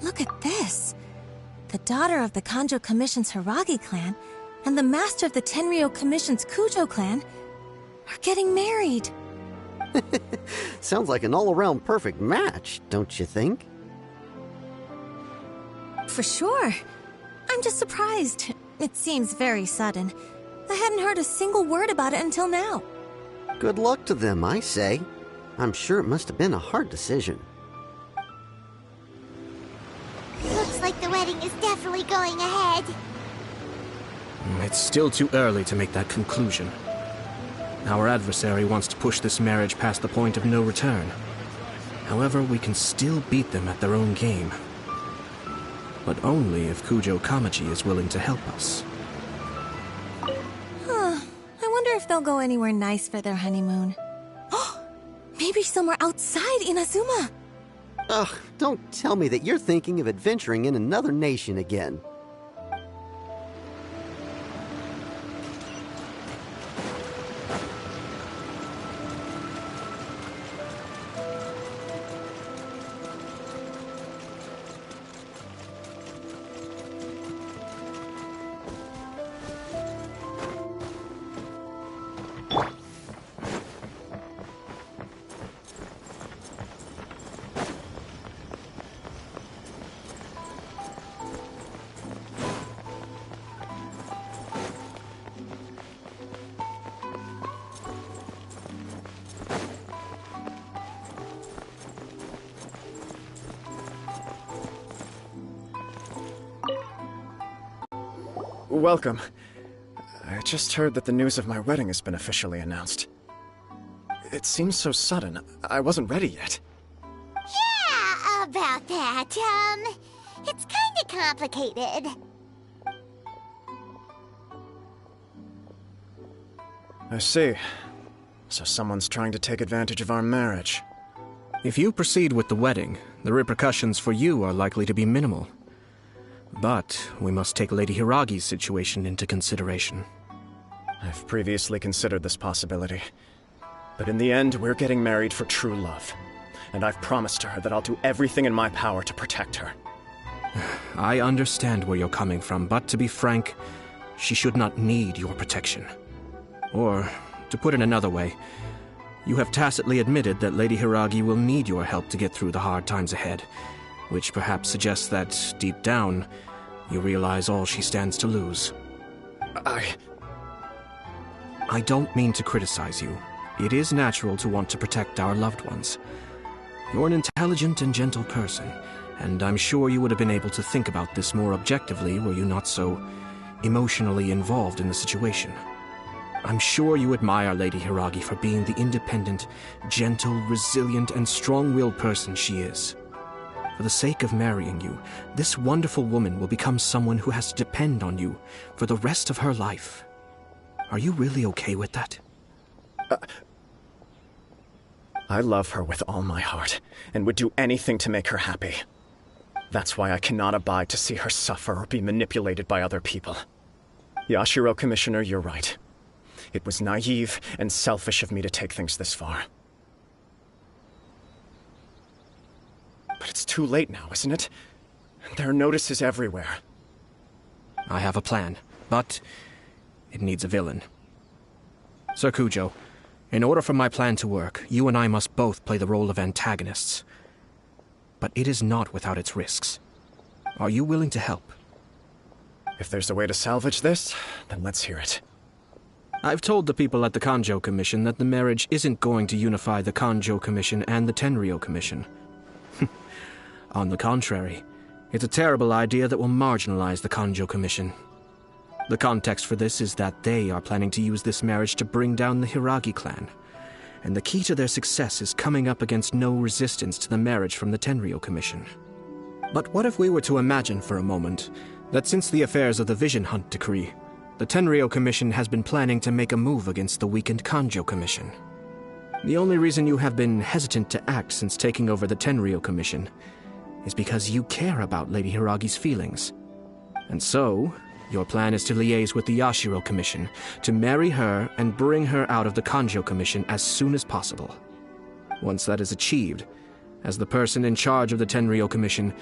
Look at this. The daughter of the Kanjo Commission's Hiragi clan and the master of the Tenryo Commission's Kujo clan are getting married. Sounds like an all-around perfect match, don't you think? For sure. I'm just surprised. It seems very sudden. I hadn't heard a single word about it until now. Good luck to them, I say. I'm sure it must have been a hard decision. Looks like the wedding is definitely going ahead. It's still too early to make that conclusion. Our adversary wants to push this marriage past the point of no return. However, we can still beat them at their own game. But only if Kujo Kamaji is willing to help us. Huh. I wonder if they'll go anywhere nice for their honeymoon. Maybe somewhere outside Inazuma. Ugh, don't tell me that you're thinking of adventuring in another nation again. Welcome. I just heard that the news of my wedding has been officially announced. It seems so sudden. I wasn't ready yet. Yeah, about that. It's kinda complicated. I see. So someone's trying to take advantage of our marriage. If you proceed with the wedding, the repercussions for you are likely to be minimal. But we must take Lady Hiragi's situation into consideration. I've previously considered this possibility. But in the end, we're getting married for true love. And I've promised her that I'll do everything in my power to protect her. I understand where you're coming from, but to be frank, she should not need your protection. Or, to put it another way, you have tacitly admitted that Lady Hiragi will need your help to get through the hard times ahead, which perhaps suggests that, deep down, you realize all she stands to lose. I don't mean to criticize you. It is natural to want to protect our loved ones. You're an intelligent and gentle person, and I'm sure you would have been able to think about this more objectively were you not so emotionally involved in the situation. I'm sure you admire Lady Hiragi for being the independent, gentle, resilient, and strong-willed person she is. For the sake of marrying you, this wonderful woman will become someone who has to depend on you for the rest of her life. Are you really okay with that? I love her with all my heart, and would do anything to make her happy. That's why I cannot abide to see her suffer or be manipulated by other people. Yashiro, Commissioner, you're right. It was naive and selfish of me to take things this far. But it's too late now, isn't it? There are notices everywhere. I have a plan, but it needs a villain. Sir Kujo, in order for my plan to work, you and I must both play the role of antagonists. But it is not without its risks. Are you willing to help? If there's a way to salvage this, then let's hear it. I've told the people at the Kanjo Commission that the marriage isn't going to unify the Kanjo Commission and the Tenryou Commission. On the contrary, it's a terrible idea that will marginalize the Kanjo Commission. The context for this is that they are planning to use this marriage to bring down the Hiragi clan, and the key to their success is coming up against no resistance to the marriage from the Tenryou Commission. But what if we were to imagine for a moment that since the affairs of the Vision Hunt Decree, the Tenryou Commission has been planning to make a move against the weakened Kanjo Commission? The only reason you have been hesitant to act since taking over the Tenryou Commission is because you care about Lady Hiragi's feelings. And so, your plan is to liaise with the Yashiro Commission to marry her and bring her out of the Kanjo Commission as soon as possible. Once that is achieved, as the person in charge of the Tenryou Commission,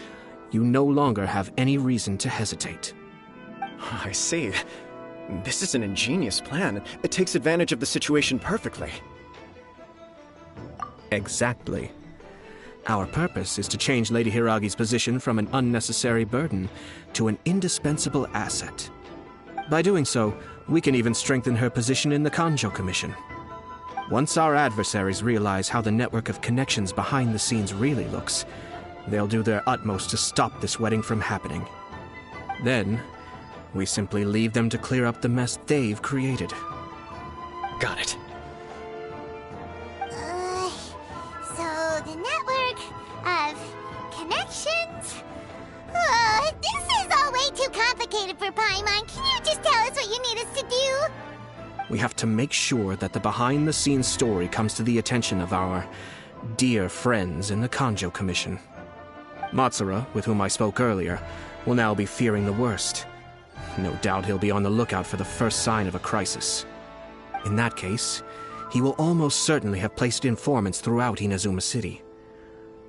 you no longer have any reason to hesitate. I see. This is an ingenious plan. It takes advantage of the situation perfectly. Exactly. Our purpose is to change Lady Hiragi's position from an unnecessary burden to an indispensable asset. By doing so, we can even strengthen her position in the Kanjo Commission. Once our adversaries realize how the network of connections behind the scenes really looks, they'll do their utmost to stop this wedding from happening. Then, we simply leave them to clear up the mess they've created. Got it. So the network of connections? This is all way too complicated for Paimon. Can you just tell us what you need us to do? We have to make sure that the behind-the-scenes story comes to the attention of our dear friends in the Kanjo Commission. Matsura, with whom I spoke earlier, will now be fearing the worst. No doubt he'll be on the lookout for the first sign of a crisis. In that case, he will almost certainly have placed informants throughout Inazuma City.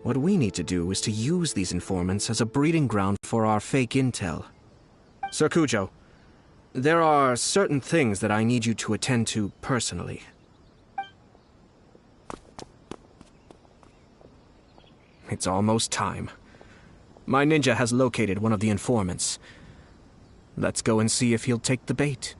What we need to do is to use these informants as a breeding ground for our fake intel. Sir Kujo, there are certain things that I need you to attend to personally. It's almost time. My ninja has located one of the informants. Let's go and see if he'll take the bait.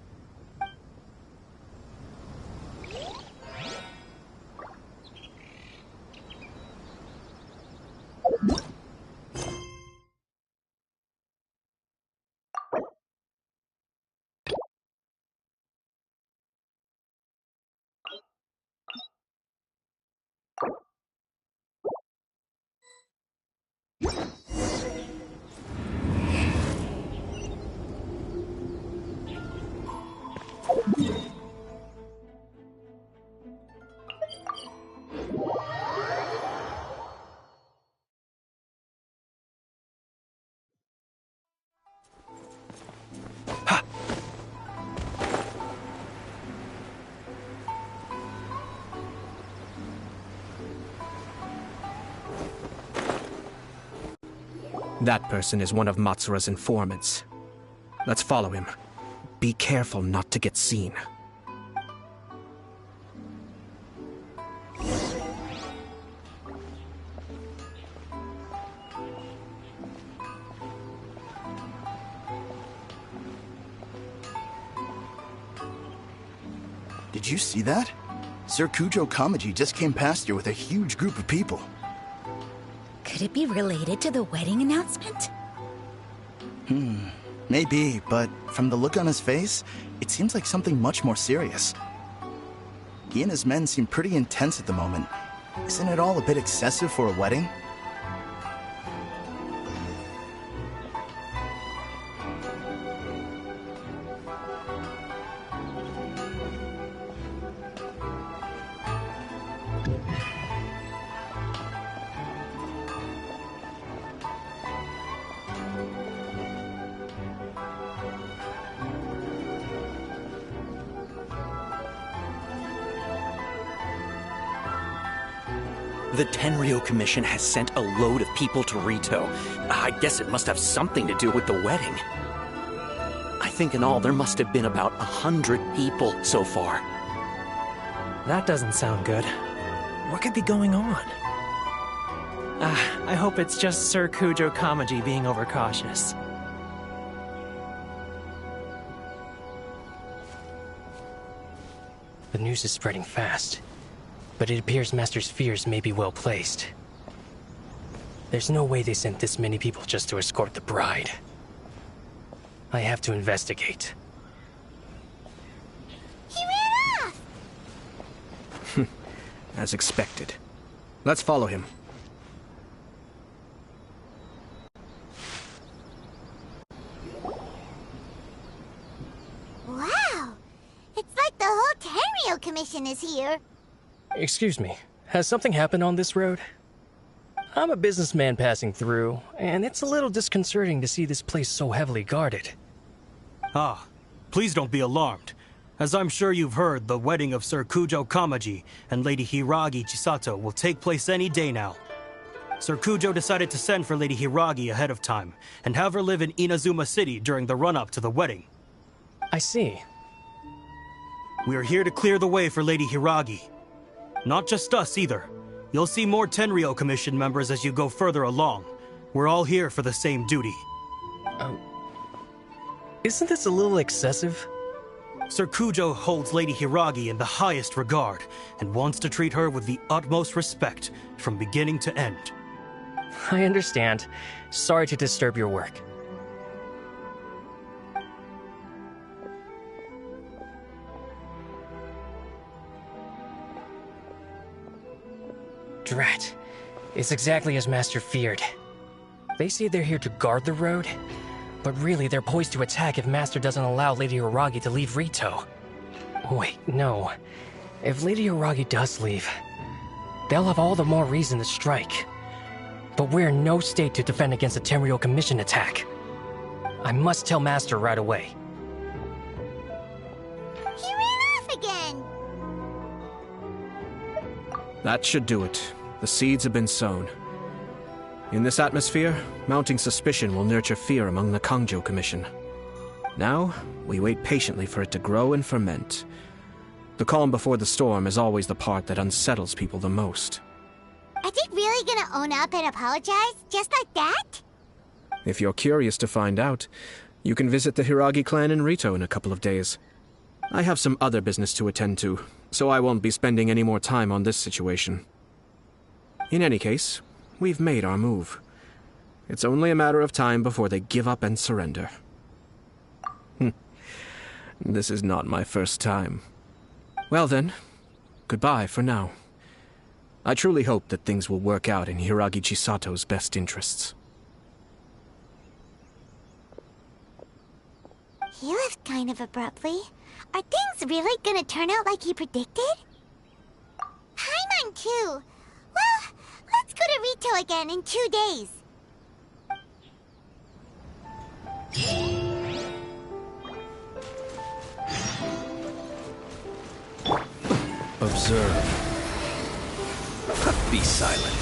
That person is one of Matsura's informants. Let's follow him. Be careful not to get seen. Did you see that? Sir Kujo Kamaji just came past here with a huge group of people. Could it be related to the wedding announcement? Maybe, but from the look on his face, it seems like something much more serious. He and his men seem pretty intense at the moment. Isn't it all a bit excessive for a wedding? The Tenryou Commission has sent a load of people to Rito. I guess it must have something to do with the wedding. I think in all there must have been about 100 people so far. That doesn't sound good. What could be going on? I hope it's just Sir Kujo Kamaji being overcautious. The news is spreading fast, but it appears Master's fears may be well placed. There's no way they sent this many people just to escort the bride. I have to investigate. He ran off! As expected. Let's follow him. Wow! It's like the whole Tenryo Commission is here. Excuse me, has something happened on this road? I'm a businessman passing through, and it's a little disconcerting to see this place so heavily guarded. Ah, please don't be alarmed. As I'm sure you've heard, the wedding of Sir Kujo Kamaji and Lady Hiragi Chisato will take place any day now. Sir Kujo decided to send for Lady Hiragi ahead of time, and have her live in Inazuma City during the run-up to the wedding. I see. We are here to clear the way for Lady Hiragi. Not just us, either. You'll see more Tenryo Commission members as you go further along. We're all here for the same duty. Isn't this a little excessive? Sir Kujo holds Lady Hiragi in the highest regard, and wants to treat her with the utmost respect, from beginning to end. I understand. Sorry to disturb your work. Drat. It's exactly as Master feared. They say they're here to guard the road, but really they're poised to attack if Master doesn't allow Lady Hiragi to leave Rito. Wait, no. If Lady Hiragi does leave, they'll have all the more reason to strike. But we're in no state to defend against a Tenryo Commission attack. I must tell Master right away. He ran off again! That should do it. The seeds have been sown. In this atmosphere, mounting suspicion will nurture fear among the Kangjo Commission. Now, we wait patiently for it to grow and ferment. The calm before the storm is always the part that unsettles people the most. Are they really gonna own up and apologize? Just like that? If you're curious to find out, you can visit the Hiragi clan in Rito in a couple of days. I have some other business to attend to, so I won't be spending any more time on this situation. In any case, we've made our move. It's only a matter of time before they give up and surrender. This is not my first time. Well then, goodbye for now. I truly hope that things will work out in Hiragi Chisato's best interests. He left kind of abruptly. Are things really gonna turn out like he predicted? Paimon too. Well, let's go to Rito again in 2 days. Observe. Be silent.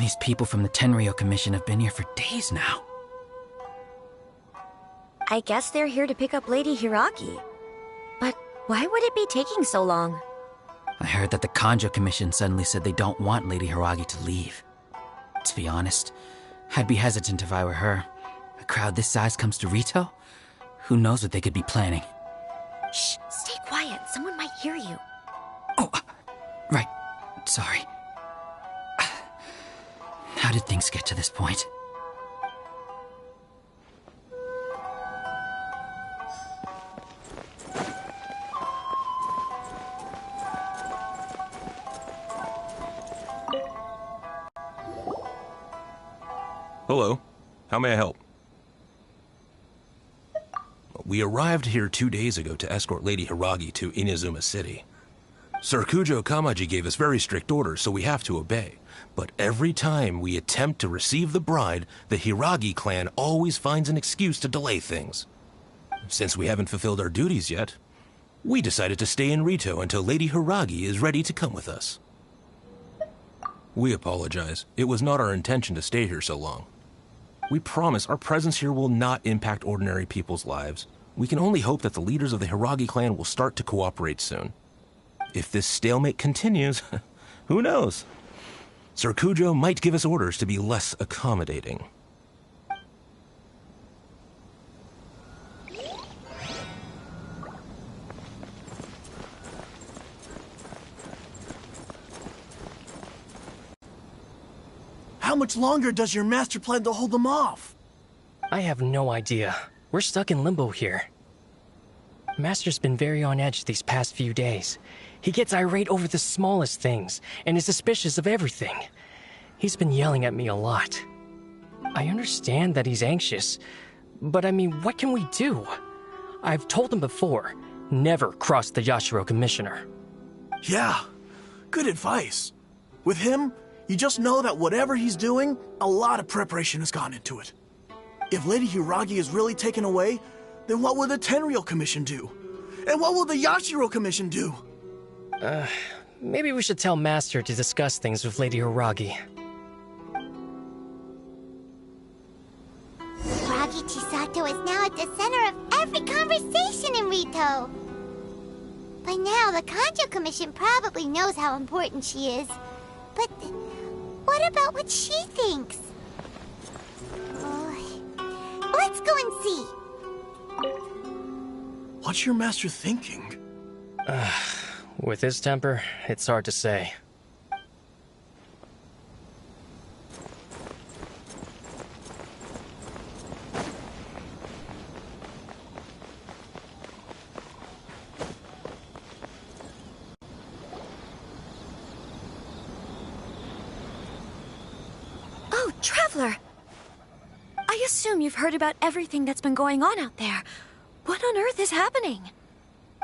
These people from the Tenryo Commission have been here for days now. I guess they're here to pick up Lady Hiragi. But why would it be taking so long? I heard that the Kanjo Commission suddenly said they don't want Lady Hiragi to leave. To be honest, I'd be hesitant if I were her. A crowd this size comes to Rito? Who knows what they could be planning? Shh, stay quiet. Someone might hear you. Oh, right. Sorry. How did things get to this point? Hello. How may I help? We arrived here 2 days ago to escort Lady Hiragi to Inazuma City. Sir Kujo Kamaji gave us very strict orders, so we have to obey. But every time we attempt to receive the bride, the Hiragi clan always finds an excuse to delay things. Since we haven't fulfilled our duties yet, we decided to stay in Rito until Lady Hiragi is ready to come with us. We apologize. It was not our intention to stay here so long. We promise our presence here will not impact ordinary people's lives. We can only hope that the leaders of the Hiragi clan will start to cooperate soon. If this stalemate continues, who knows? Sir Kujo might give us orders to be less accommodating. How much longer does your master plan to hold them off? I have no idea. We're stuck in limbo here. Master's been very on edge these past few days. He gets irate over the smallest things, and is suspicious of everything. He's been yelling at me a lot. I understand that he's anxious, but I mean, what can we do? I've told him before, never cross the Yashiro Commissioner. Yeah, good advice. With him, you just know that whatever he's doing, a lot of preparation has gone into it. If Lady Hiragi is really taken away, then what will the Tenryou Commission do? And what will the Yashiro Commission do? Maybe we should tell Master to discuss things with Lady Hiragi. Hiragi Chisato is now at the center of every conversation in Rito. By now, the Kanjo Commission probably knows how important she is. But what about what she thinks? Let's go and see. What's your master thinking? With his temper, it's hard to say. Oh, Traveler! I assume you've heard about everything that's been going on out there. What on earth is happening?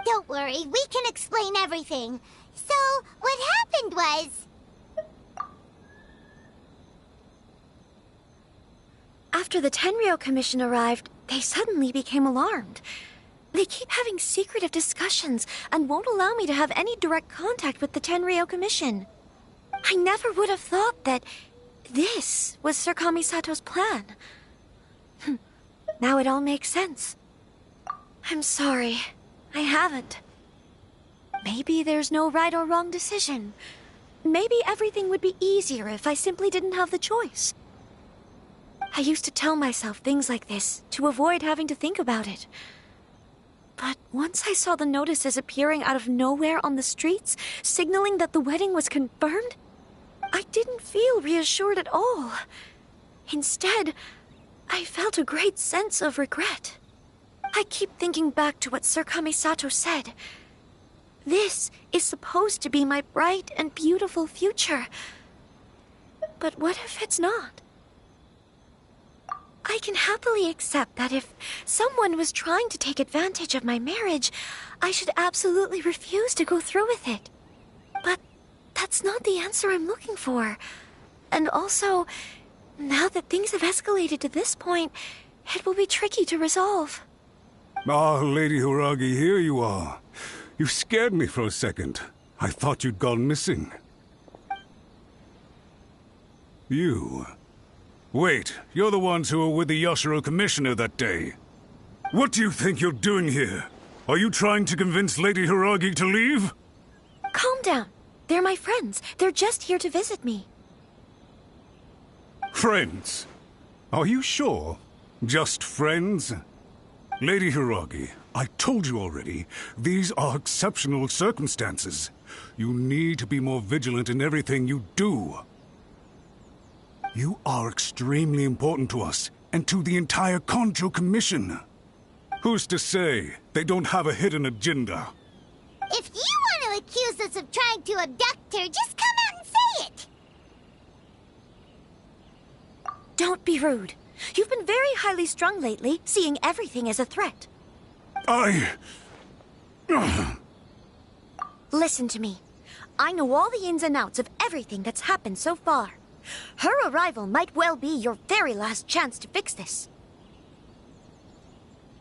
Don't worry, we can explain everything. So, what happened was... After the Tenryou Commission arrived, they suddenly became alarmed. They keep having secretive discussions and won't allow me to have any direct contact with the Tenryou Commission. I never would have thought that this was Sir Kamisato's plan. Now it all makes sense. I'm sorry. I haven't. Maybe there's no right or wrong decision. Maybe everything would be easier if I simply didn't have the choice. I used to tell myself things like this to avoid having to think about it. But once I saw the notices appearing out of nowhere on the streets, signaling that the wedding was confirmed, I didn't feel reassured at all. Instead, I felt a great sense of regret. I keep thinking back to what Sir Kamisato said. This is supposed to be my bright and beautiful future. But what if it's not? I can happily accept that if someone was trying to take advantage of my marriage, I should absolutely refuse to go through with it. But that's not the answer I'm looking for. And also, now that things have escalated to this point, it will be tricky to resolve. Ah, Lady Hiragi, here you are. You scared me for a second. I thought you'd gone missing. You? Wait, you're the ones who were with the Yashiro Commissioner that day. What do you think you're doing here? Are you trying to convince Lady Hiragi to leave? Calm down. They're my friends. They're just here to visit me. Friends? Are you sure? Just friends? Lady Hiragi, I told you already, these are exceptional circumstances. You need to be more vigilant in everything you do. You are extremely important to us, and to the entire Kanjo Commission. Who's to say they don't have a hidden agenda? If you want to accuse us of trying to abduct her, just come out and say it! Don't be rude. You've been very highly strung lately, seeing everything as a threat. Listen to me. I know all the ins and outs of everything that's happened so far. Her arrival might well be your very last chance to fix this.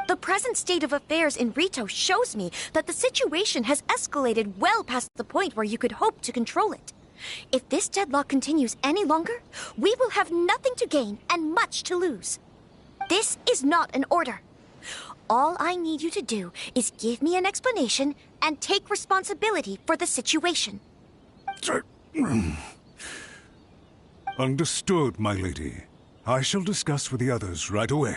The present state of affairs in Rito shows me that the situation has escalated well past the point where you could hope to control it. If this deadlock continues any longer, we will have nothing to gain and much to lose. This is not an order. All I need you to do is give me an explanation and take responsibility for the situation. Understood, my lady. I shall discuss with the others right away.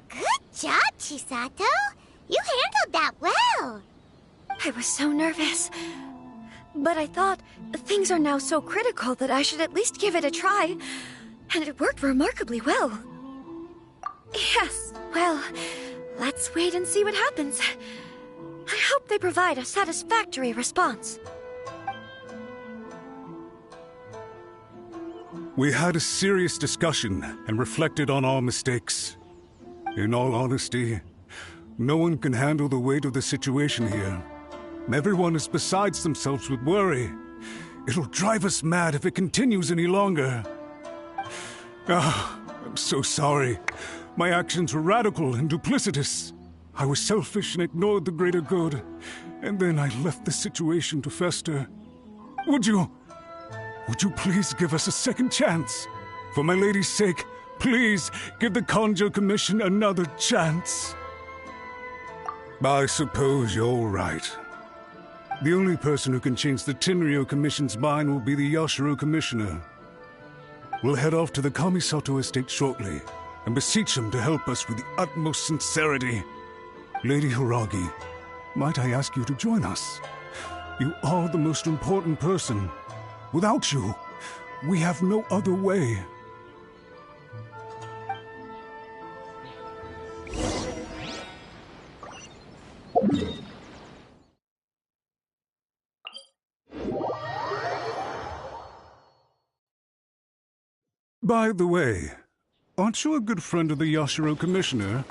Good job, Chisato. You handled that well. I was so nervous. But I thought things are now so critical that I should at least give it a try. And it worked remarkably well. Yes, well, let's wait and see what happens. I hope they provide a satisfactory response. We had a serious discussion and reflected on our mistakes. In all honesty, no one can handle the weight of the situation here. Everyone is besides themselves with worry. It'll drive us mad if it continues any longer. I'm so sorry. My actions were radical and duplicitous. I was selfish and ignored the greater good. And then I left the situation to fester. Would you please give us a second chance? For my lady's sake, please give the Kanjo Commission another chance. I suppose you're right. The only person who can change the Tenryou Commission's mind will be the Yashiro Commissioner. We'll head off to the Kamisato estate shortly and beseech him to help us with the utmost sincerity. Lady Hiragi, might I ask you to join us? You are the most important person. Without you, we have no other way. By the way, aren't you a good friend of the Yashiro Commissioner?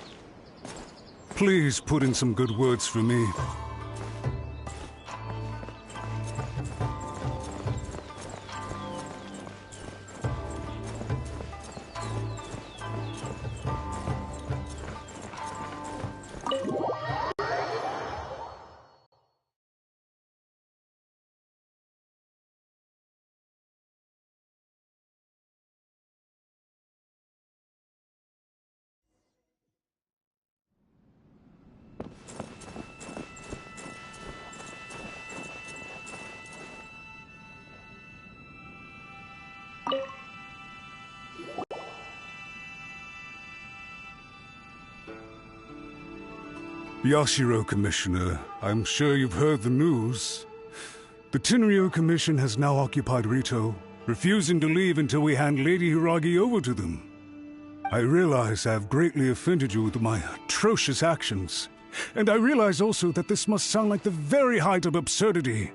Please put in some good words for me. Yashiro Commissioner, I'm sure you've heard the news. The Tenryou Commission has now occupied Rito, refusing to leave until we hand Lady Hiragi over to them. I realize I have greatly offended you with my atrocious actions, and I realize also that this must sound like the very height of absurdity.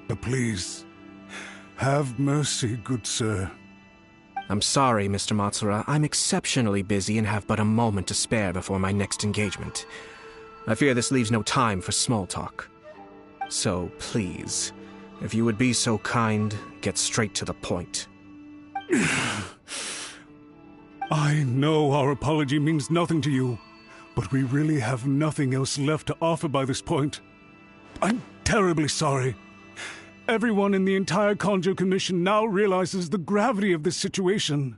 But please, have mercy, good sir. I'm sorry, Mr. Matsura. I'm exceptionally busy and have but a moment to spare before my next engagement. I fear this leaves no time for small talk. So, please, if you would be so kind, get straight to the point. I know our apology means nothing to you, but we really have nothing else left to offer by this point. I'm terribly sorry. Everyone in the entire Kanjo Commission now realizes the gravity of this situation.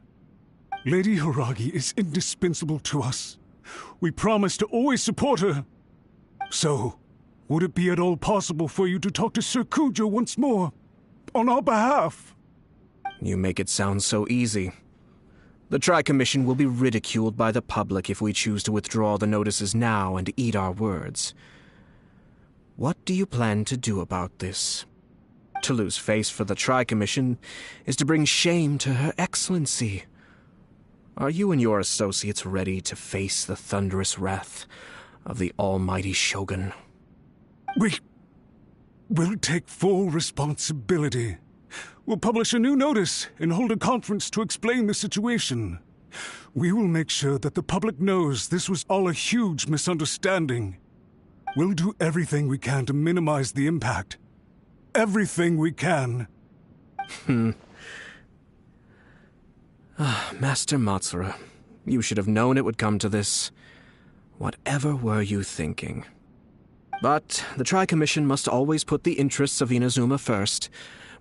Lady Hiragi is indispensable to us. We promise to always support her. So, would it be at all possible for you to talk to Sir Kujo once more, on our behalf? You make it sound so easy. The Tri-Commission will be ridiculed by the public if we choose to withdraw the notices now and eat our words. What do you plan to do about this? To lose face for the Tri-Commission is to bring shame to Her Excellency. Are you and your associates ready to face the thunderous wrath of the almighty Shogun? We will take full responsibility. We'll publish a new notice and hold a conference to explain the situation. We will make sure that the public knows this was all a huge misunderstanding. We'll do everything we can to minimize the impact. Everything we can. Master Matsura, you should have known it would come to this. Whatever were you thinking? But the Tri-Commission must always put the interests of Inazuma first,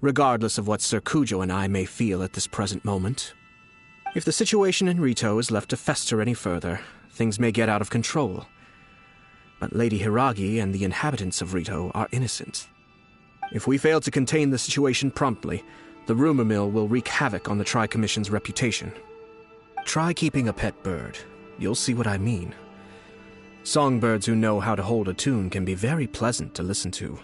regardless of what Sir Kujo and I may feel at this present moment. If the situation in Rito is left to fester any further, things may get out of control. But Lady Hiragi and the inhabitants of Rito are innocent. If we fail to contain the situation promptly, the rumor mill will wreak havoc on the Tri-Commission's reputation. Try keeping a pet bird. You'll see what I mean. Songbirds who know how to hold a tune can be very pleasant to listen to,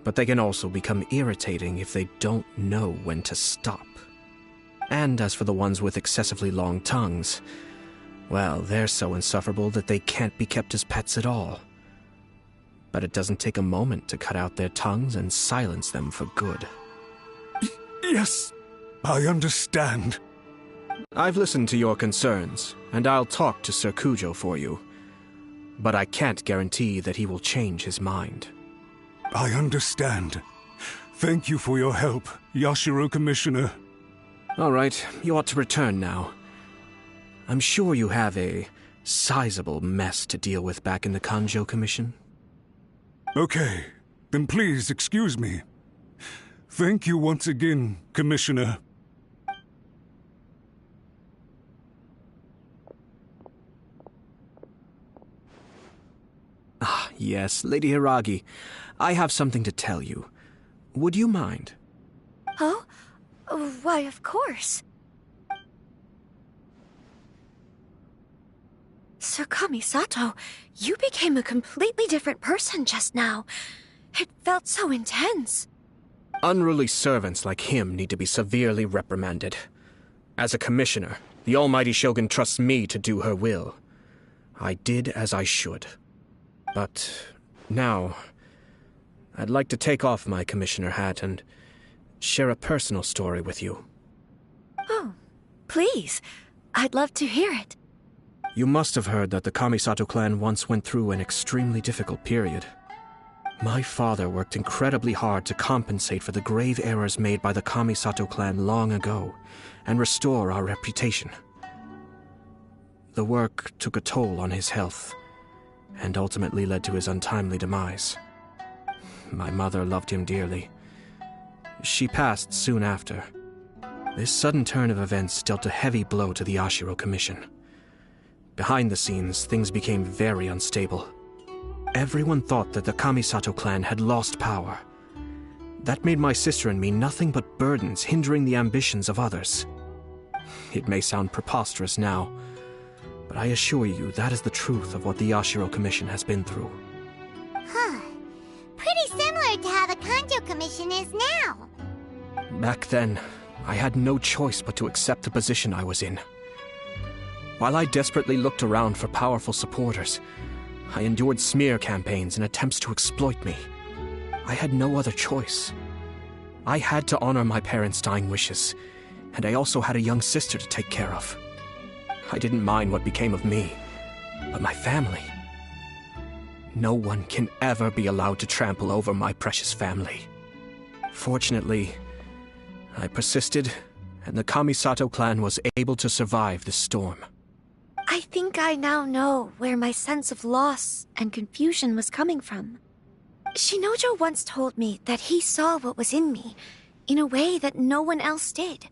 but they can also become irritating if they don't know when to stop. And as for the ones with excessively long tongues, well, they're so insufferable that they can't be kept as pets at all. But it doesn't take a moment to cut out their tongues and silence them for good. Yes, I understand. I've listened to your concerns, and I'll talk to Sir Kujo for you. But I can't guarantee that he will change his mind. I understand. Thank you for your help, Yashiro Commissioner. All right, you ought to return now. I'm sure you have a sizable mess to deal with back in the Kanjo Commission. Okay, then please excuse me. Thank you once again, Commissioner. Ah, yes, Lady Hiragi. I have something to tell you. Would you mind? Oh? Why, of course. Sir Kamisato, you became a completely different person just now. It felt so intense. Unruly servants like him need to be severely reprimanded. As a commissioner, the Almighty Shogun trusts me to do her will. I did as I should. But now, I'd like to take off my commissioner hat and share a personal story with you. Oh, please. I'd love to hear it. You must have heard that the Kamisato clan once went through an extremely difficult period. My father worked incredibly hard to compensate for the grave errors made by the Kamisato clan long ago and restore our reputation. The work took a toll on his health and ultimately led to his untimely demise. My mother loved him dearly. She passed soon after. This sudden turn of events dealt a heavy blow to the Yashiro Commission. Behind the scenes, things became very unstable. Everyone thought that the Kamisato clan had lost power. That made my sister and me nothing but burdens hindering the ambitions of others. It may sound preposterous now, but I assure you that is the truth of what the Yashiro Commission has been through. Huh. Pretty similar to how the Kanjo Commission is now. Back then, I had no choice but to accept the position I was in. While I desperately looked around for powerful supporters, I endured smear campaigns and attempts to exploit me. I had no other choice. I had to honor my parents' dying wishes, and I also had a young sister to take care of. I didn't mind what became of me, but my family. No one can ever be allowed to trample over my precious family. Fortunately, I persisted, and the Kamisato clan was able to survive this storm. I think I now know where my sense of loss and confusion was coming from. Shinojo once told me that he saw what was in me in a way that no one else did.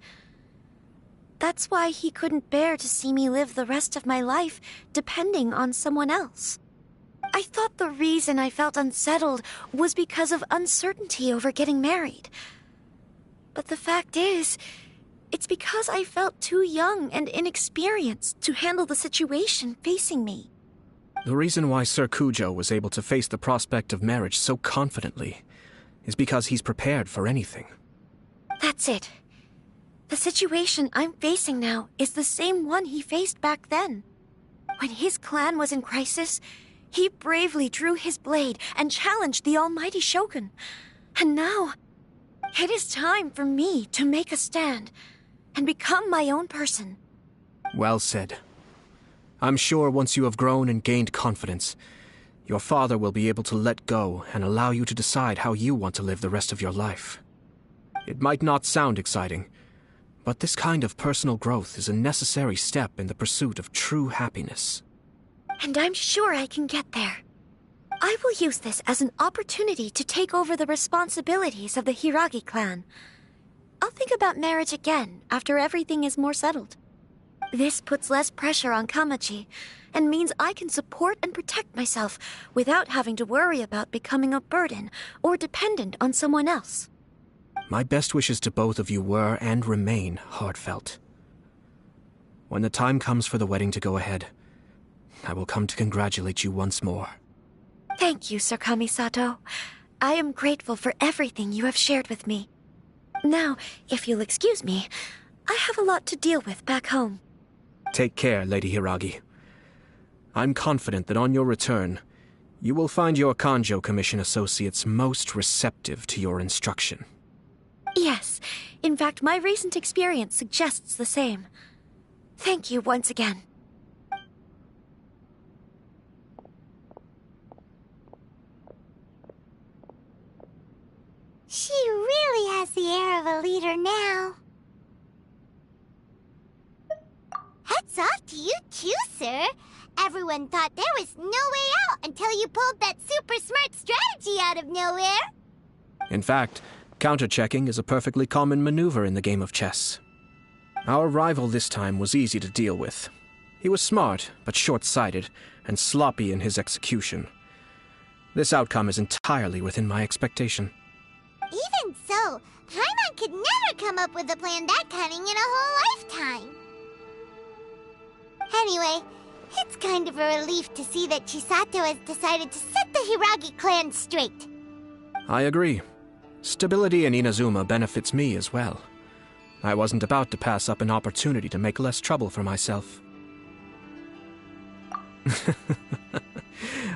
That's why he couldn't bear to see me live the rest of my life depending on someone else. I thought the reason I felt unsettled was because of uncertainty over getting married. But the fact is, it's because I felt too young and inexperienced to handle the situation facing me. The reason why Sir Kujo was able to face the prospect of marriage so confidently is because he's prepared for anything. That's it. The situation I'm facing now is the same one he faced back then. When his clan was in crisis, he bravely drew his blade and challenged the Almighty Shogun. And now, It is time for me to make a stand and become my own person. Well said. I'm sure once you have grown and gained confidence, your father will be able to let go and allow you to decide how you want to live the rest of your life. It might not sound exciting, but this kind of personal growth is a necessary step in the pursuit of true happiness. And I'm sure I can get there. I will use this as an opportunity to take over the responsibilities of the Hiragi clan. I'll think about marriage again after everything is more settled. This puts less pressure on Kamaji, and means I can support and protect myself without having to worry about becoming a burden or dependent on someone else. My best wishes to both of you were and remain heartfelt. When the time comes for the wedding to go ahead, I will come to congratulate you once more. Thank you, Sir Kamisato. I am grateful for everything you have shared with me. Now, if you'll excuse me, I have a lot to deal with back home. Take care, Lady Hiragi. I'm confident that on your return, you will find your Kanjo Commission associates most receptive to your instruction. Yes, in fact, my recent experience suggests the same. Thank you once again. She really has the air of a leader now. Hats off to you too, sir. Everyone thought there was no way out until you pulled that super smart strategy out of nowhere. In fact, counter-checking is a perfectly common maneuver in the game of chess. Our rival this time was easy to deal with. He was smart, but short-sighted, and sloppy in his execution. This outcome is entirely within my expectation. Even so, Paimon could never come up with a plan that cunning in a whole lifetime. Anyway, it's kind of a relief to see that Chisato has decided to set the Hiragi clan straight. I agree. Stability in Inazuma benefits me as well. I wasn't about to pass up an opportunity to make less trouble for myself.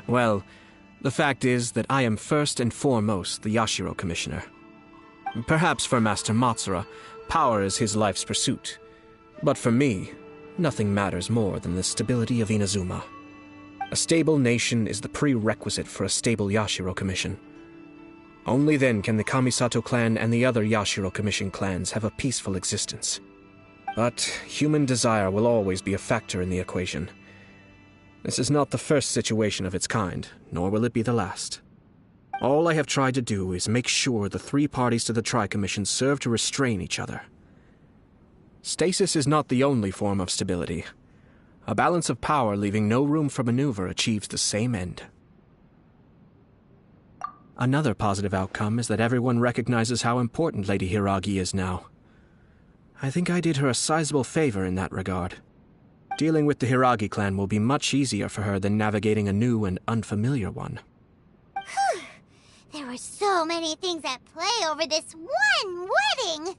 Well, the fact is that I am first and foremost the Yashiro Commissioner. Perhaps for Master Matsura, power is his life's pursuit. But for me, nothing matters more than the stability of Inazuma. A stable nation is the prerequisite for a stable Yashiro Commission. Only then can the Kamisato clan and the other Yashiro Commission clans have a peaceful existence. But human desire will always be a factor in the equation. This is not the first situation of its kind, nor will it be the last. All I have tried to do is make sure the three parties to the Tri-Commission serve to restrain each other. Stasis is not the only form of stability. A balance of power leaving no room for maneuver achieves the same end. Another positive outcome is that everyone recognizes how important Lady Hiragi is now. I think I did her a sizable favor in that regard. Dealing with the Hiragi clan will be much easier for her than navigating a new and unfamiliar one. Whew. There were so many things at play over this one wedding.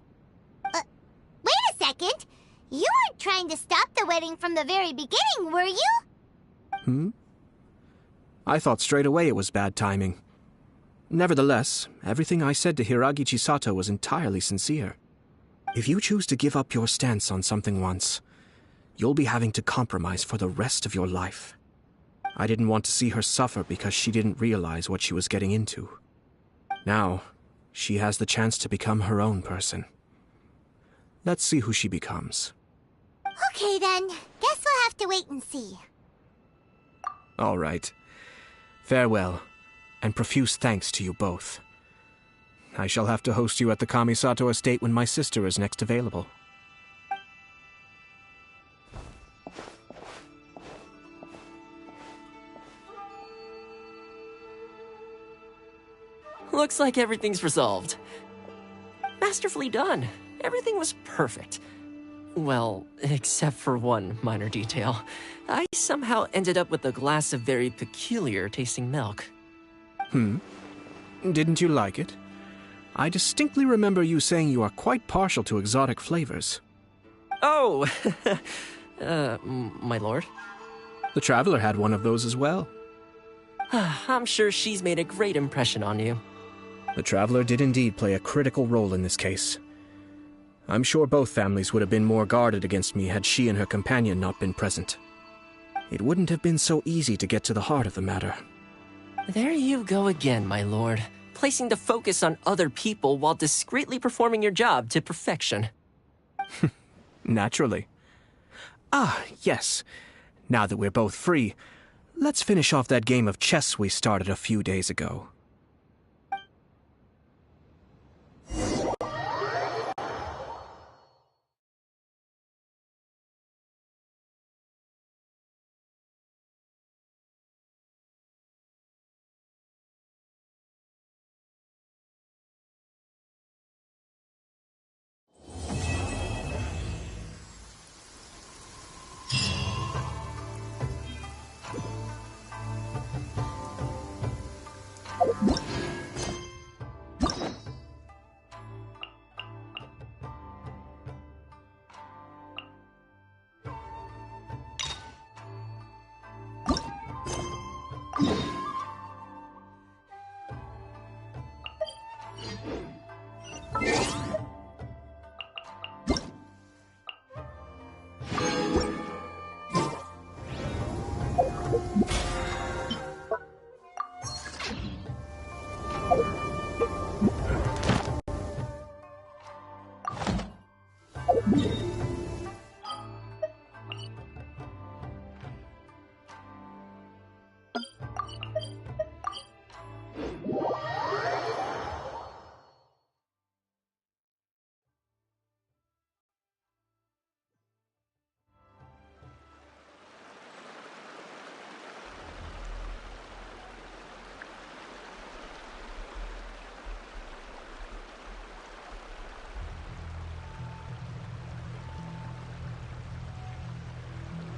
Wait a second. You weren't trying to stop the wedding from the very beginning, were you? I thought straight away it was bad timing. Nevertheless, everything I said to Hiragi Chisato was entirely sincere. If you choose to give up your stance on something once, you'll be having to compromise for the rest of your life. I didn't want to see her suffer because she didn't realize what she was getting into. Now, she has the chance to become her own person. Let's see who she becomes. Okay then, guess we'll have to wait and see. All right. Farewell, and profuse thanks to you both. I shall have to host you at the Kamisato estate when my sister is next available. Looks like everything's resolved. Masterfully done. Everything was perfect. Well, except for one minor detail. I somehow ended up with a glass of very peculiar tasting milk. Didn't you like it? I distinctly remember you saying you are quite partial to exotic flavors. Oh, my lord. The Traveler had one of those as well. I'm sure she's made a great impression on you. The Traveler did indeed play a critical role in this case. I'm sure both families would have been more guarded against me had she and her companion not been present. It wouldn't have been so easy to get to the heart of the matter. There you go again, my lord. Placing the focus on other people while discreetly performing your job to perfection. Naturally. Ah, yes. Now that we're both free, let's finish off that game of chess we started a few days ago.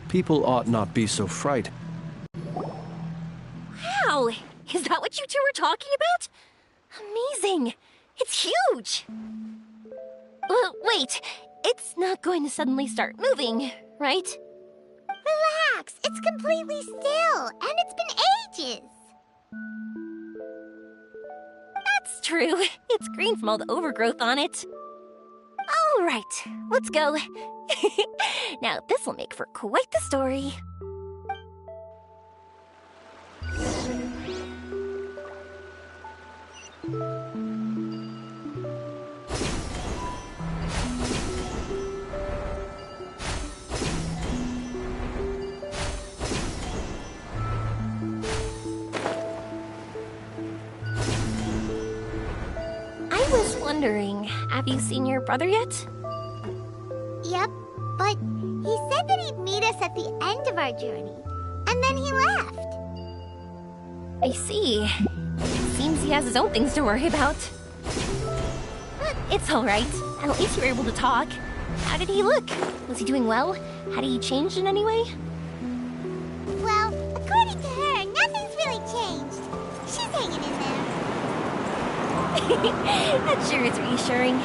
People ought not be so frightened. Wow! Is that what you two were talking about? Amazing! It's huge! Wait, it's not going to suddenly start moving, right? Relax, it's completely still, and it's been ages. That's true. It's green from all the overgrowth on it. All right, let's go. Now, this will make for quite the story. I was wondering, have you seen your brother yet? Yep, but he said that he'd meet us at the end of our journey, and then he left. I see. Seems he has his own things to worry about. But it's all right. At least you were able to talk. How did he look? Was he doing well? Had he changed in any way? Well, according to her, nothing's really changed. She's hanging in there. That sure is reassuring.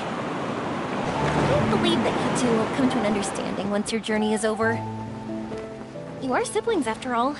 I believe that you two will come to an understanding once your journey is over. You are siblings, after all.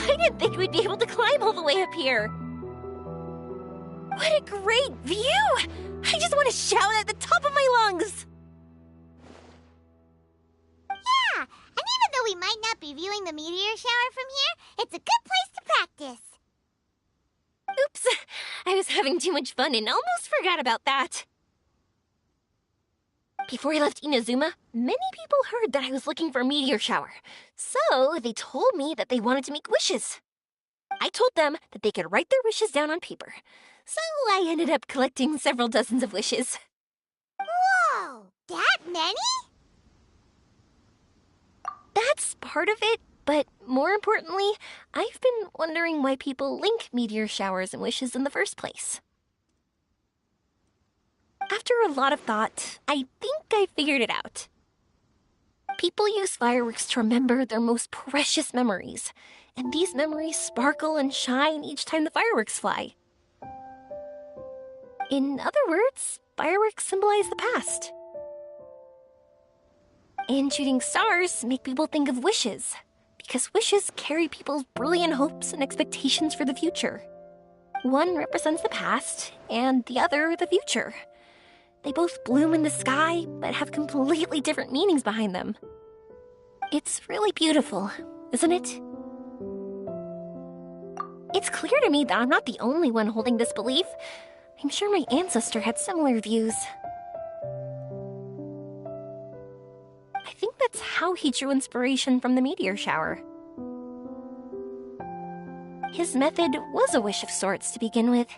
I didn't think we'd be able to climb all the way up here. What a great view! I just want to shout at the top of my lungs! Yeah, and even though we might not be viewing the meteor shower from here, it's a good place to practice. Oops, I was having too much fun and almost forgot about that. Before I left Inazuma, many people heard that I was looking for a meteor shower. So they told me that they wanted to make wishes. I told them that they could write their wishes down on paper. So I ended up collecting several dozens of wishes. Whoa, that many? That's part of it, But more importantly, I've been wondering why people link meteor showers and wishes in the first place. After a lot of thought, I think I figured it out. People use fireworks to remember their most precious memories, and these memories sparkle and shine each time the fireworks fly. In other words, fireworks symbolize the past. And shooting stars make people think of wishes, because wishes carry people's brilliant hopes and expectations for the future. One represents the past, and the other the future. They both bloom in the sky, but have completely different meanings behind them. It's really beautiful, isn't it? It's clear to me that I'm not the only one holding this belief. I'm sure my ancestor had similar views. I think that's how he drew inspiration from the meteor shower. His method was a wish of sorts to begin with,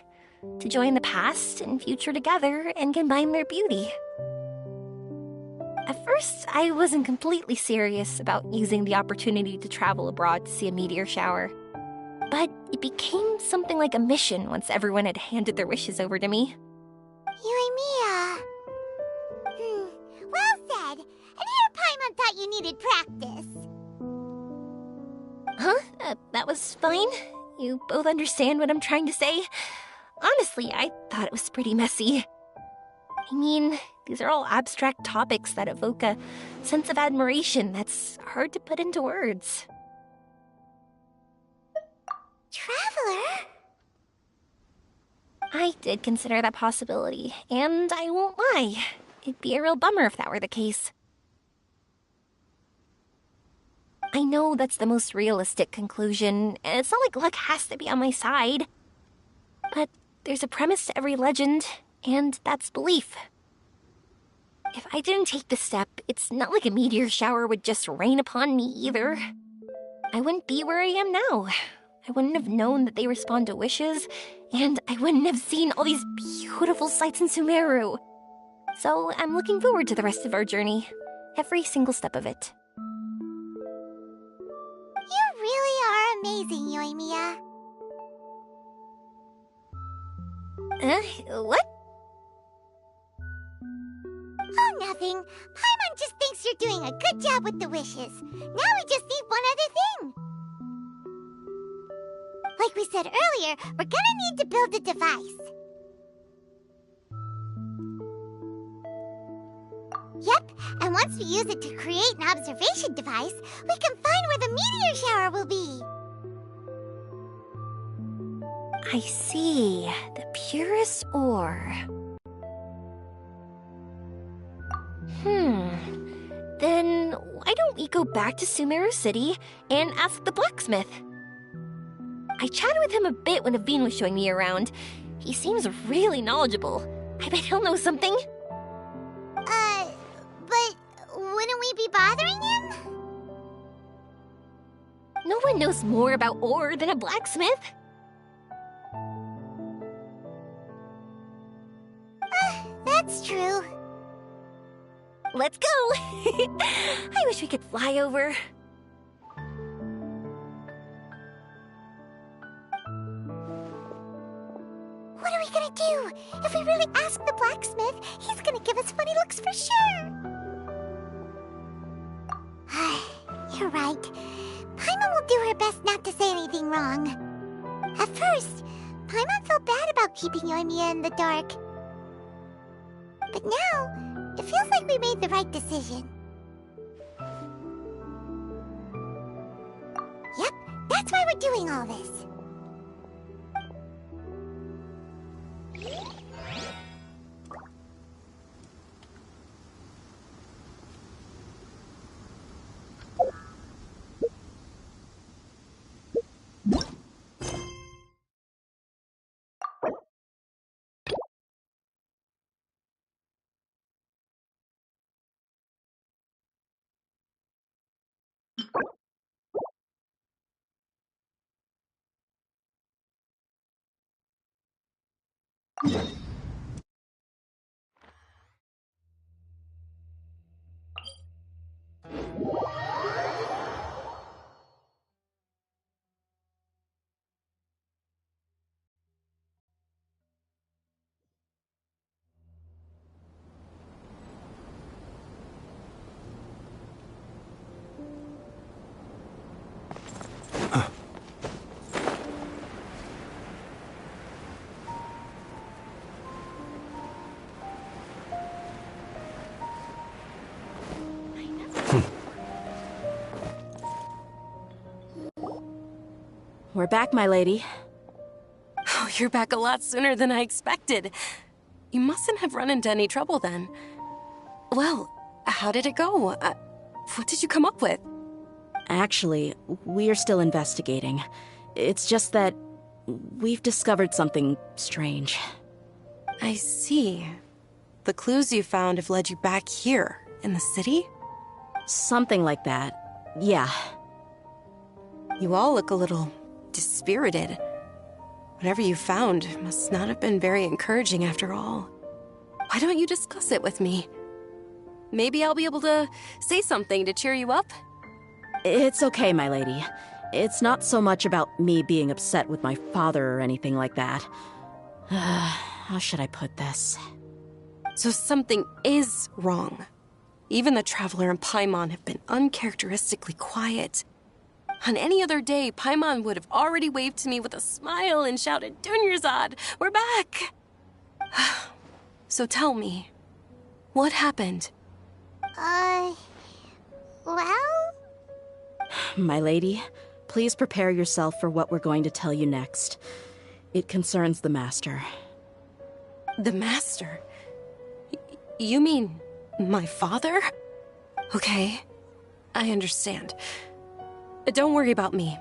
to join the past and future together and combine their beauty. At first, I wasn't completely serious about using the opportunity to travel abroad to see a meteor shower. But it became something like a mission once everyone had handed their wishes over to me. Yoimiya. Well said. And here Paimon thought you needed practice. Huh? That was fine? You both understand what I'm trying to say? Honestly, I thought it was pretty messy. I mean, these are all abstract topics that evoke a sense of admiration that's hard to put into words. Traveler? I did consider that possibility, and I won't lie. It'd be a real bummer if that were the case. I know that's the most realistic conclusion, and it's not like luck has to be on my side. But there's a premise to every legend, and that's belief. If I didn't take this step, it's not like a meteor shower would just rain upon me either. I wouldn't be where I am now. I wouldn't have known that they respond to wishes, and I wouldn't have seen all these beautiful sights in Sumeru. So I'm looking forward to the rest of our journey, every single step of it. You really are amazing, Yoimiya. What? Oh, nothing. Paimon just thinks you're doing a good job with the wishes. Now we just need one other thing. Like we said earlier, we're gonna need to build a device. Yep, and once we use it to create an observation device, we can find where the meteor shower will be. I see. The purest ore. Then why don't we go back to Sumeru City and ask the blacksmith? I chatted with him a bit when Aveen was showing me around. He seems really knowledgeable. I bet he'll know something. But wouldn't we be bothering him? No one knows more about ore than a blacksmith. That's true. Let's go! I wish we could fly over. What are we gonna do? If we really ask the blacksmith, he's gonna give us funny looks for sure. You're right. Paimon will do her best not to say anything wrong. At first, Paimon felt bad about keeping Yoimiya in the dark. But now, it feels like we made the right decision. Yep, that's why we're doing all this. We're back, my lady. Oh, you're back a lot sooner than I expected. You mustn't have run into any trouble then. Well, how did it go? What did you come up with? Actually, we're still investigating. It's just that we've discovered something strange. I see. The clues you found have led you back here, in the city? Something like that, yeah. You all look a little dispirited. Whatever you found must not have been very encouraging after all. Why don't you discuss it with me? Maybe I'll be able to say something to cheer you up? It's okay, my lady. It's not so much about me being upset with my father or anything like that. How should I put this? So something is wrong. Even the Traveler and Paimon have been uncharacteristically quiet. On any other day, Paimon would have already waved to me with a smile and shouted, "Dunyarzad, we're back!" So tell me, what happened? Well? My lady, please prepare yourself for what we're going to tell you next. It concerns the Master. The Master? You mean my father? Okay, I understand. Don't worry about me.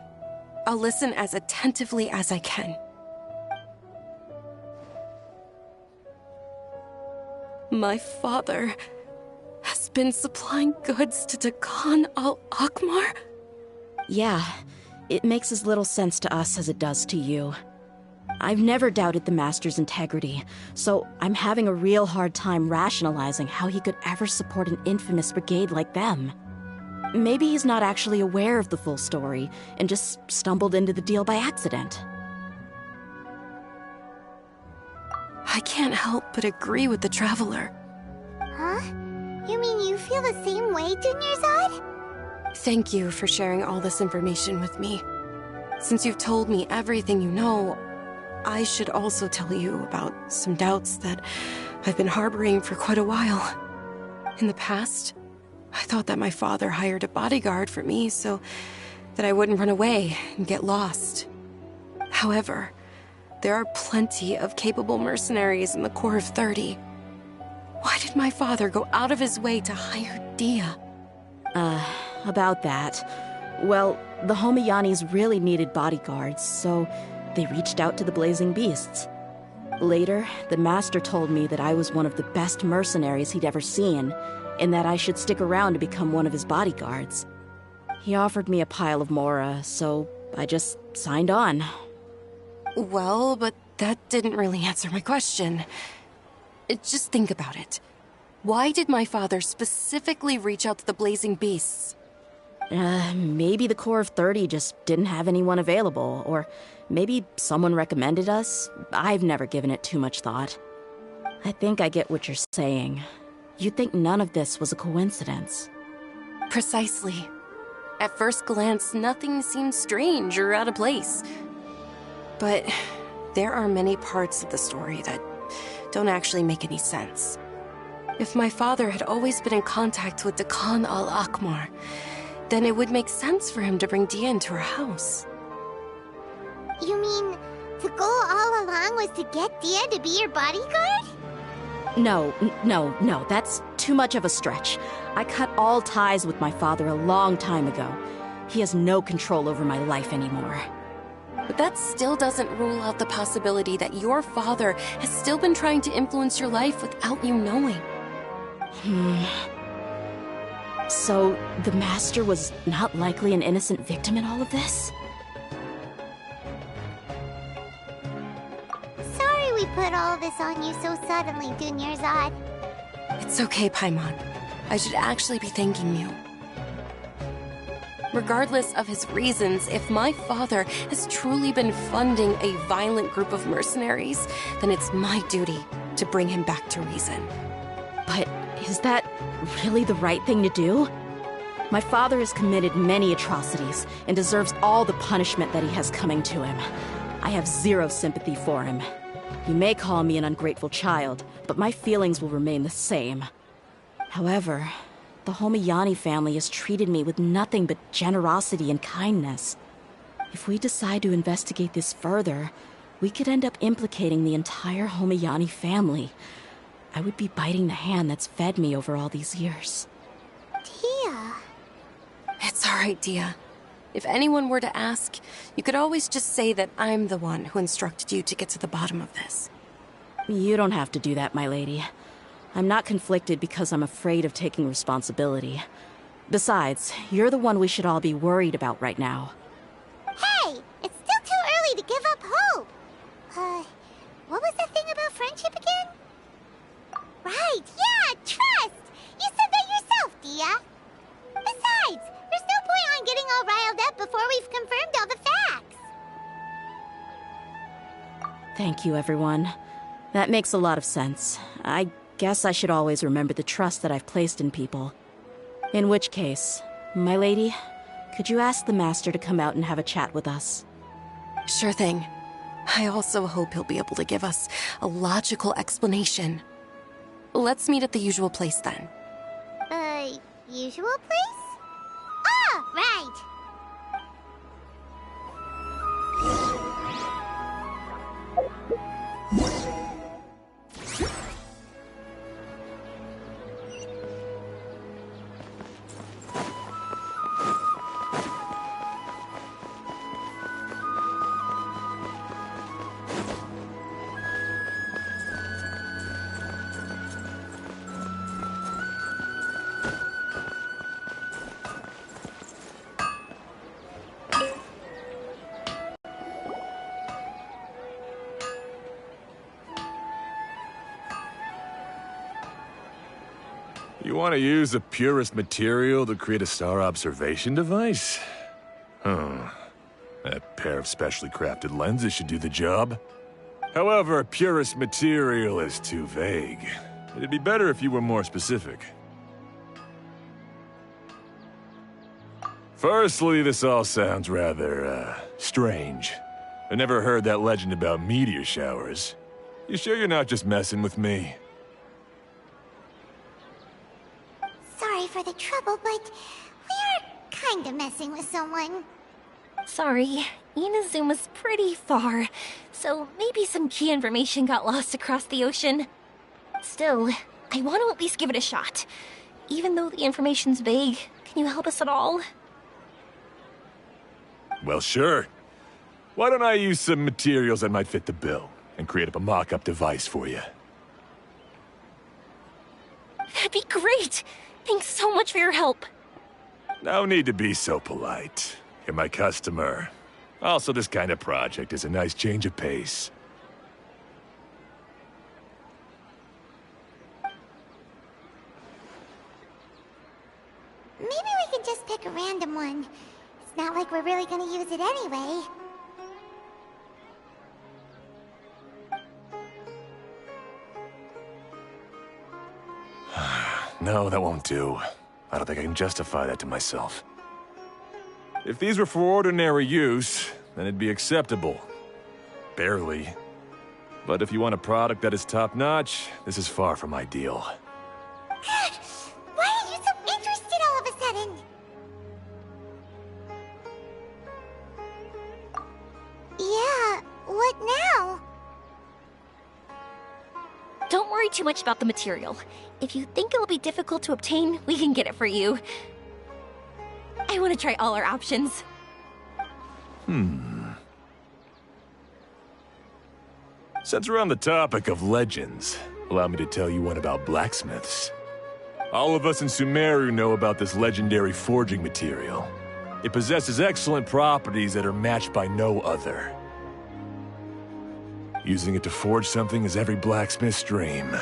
I'll listen as attentively as I can. My father has been supplying goods to Dakan al-Akmar? Yeah, it makes as little sense to us as it does to you. I've never doubted the Master's integrity, so I'm having a real hard time rationalizing how he could ever support an infamous brigade like them. Maybe he's not actually aware of the full story and just stumbled into the deal by accident. I can't help but agree with the Traveler. Huh? You mean you feel the same way, Dunyarzad? Thank you for sharing all this information with me. Since you've told me everything you know, I should also tell you about some doubts that I've been harboring for quite a while. In the past, I thought that my father hired a bodyguard for me so that I wouldn't run away and get lost. However, there are plenty of capable mercenaries in the Corps of 30. Why did my father go out of his way to hire Dia? About that. Well, the Homiyanis really needed bodyguards, so they reached out to the Blazing Beasts. Later, the Master told me that I was one of the best mercenaries he'd ever seen, and that I should stick around to become one of his bodyguards. He offered me a pile of mora, so I just signed on. Well, but that didn't really answer my question. Just think about it. Why did my father specifically reach out to the Blazing Beasts? Maybe the Corps of 30 just didn't have anyone available, or maybe someone recommended us. I've never given it too much thought. I think I get what you're saying. You'd think none of this was a coincidence. Precisely. At first glance, nothing seems strange or out of place. But there are many parts of the story that don't actually make any sense. If my father had always been in contact with Dakan al-Akmar, then it would make sense for him to bring Dia into our house. You mean the goal all along was to get Dia to be your bodyguard? No, that's too much of a stretch. I cut all ties with my father a long time ago. He has no control over my life anymore. But that still doesn't rule out the possibility that your father has still been trying to influence your life without you knowing. So, the Master was not likely an innocent victim in all of this? Sorry we put all this on you so suddenly, Dunyarzad. It's okay, Paimon. I should actually be thanking you. Regardless of his reasons, if my father has truly been funding a violent group of mercenaries, then it's my duty to bring him back to reason. But is that really the right thing to do? My father has committed many atrocities and deserves all the punishment that he has coming to him. I have zero sympathy for him. You may call me an ungrateful child, but my feelings will remain the same. However, the Homiyani family has treated me with nothing but generosity and kindness. If we decide to investigate this further, we could end up implicating the entire Homayani family. I would be biting the hand that's fed me over all these years. Tia. It's all right, Dia. If anyone were to ask, you could always just say that I'm the one who instructed you to get to the bottom of this. You don't have to do that, my lady. I'm not conflicted because I'm afraid of taking responsibility. Besides, you're the one we should all be worried about right now. Hey! It's still too early to give up hope! What was that thing about friendship again? Right, yeah, trust! You said that yourself, Dia! Besides, there's no point on getting all riled up before we've confirmed all the facts! Thank you, everyone. That makes a lot of sense. I guess I should always remember the trust that I've placed in people. In which case, my lady, could you ask the Master to come out and have a chat with us? Sure thing. I also hope he'll be able to give us a logical explanation. Let's meet at the usual place then. Usual place? Ah, right! You want to use the purest material to create a star observation device? Huh. That pair of specially crafted lenses should do the job. However, purest material is too vague. It'd be better if you were more specific. Firstly, this all sounds rather, strange. I never heard that legend about meteor showers. You sure you're not just messing with me? Sorry for the trouble, but we are kinda messing with someone. Sorry, Inazuma's pretty far, so maybe some key information got lost across the ocean. Still, I want to at least give it a shot. Even though the information's vague, can you help us at all? Well, sure. Why don't I use some materials that might fit the bill and create up a mock-up device for you? That'd be great! Thanks so much for your help. No need to be so polite. You're my customer. Also, this kind of project is a nice change of pace. Maybe we can just pick a random one. It's not like we're really gonna use it anyway. No, that won't do. I don't think I can justify that to myself. If these were for ordinary use, then it'd be acceptable. Barely. But if you want a product that is top-notch, this is far from ideal. God, why are you so interested all of a sudden? Yeah, what now? Don't worry too much about the material. If you think it'll be difficult to obtain, we can get it for you. I want to try all our options. Since we're on the topic of legends, allow me to tell you one about blacksmiths. All of us in Sumeru know about this legendary forging material. It possesses excellent properties that are matched by no other. Using it to forge something is every blacksmith's dream.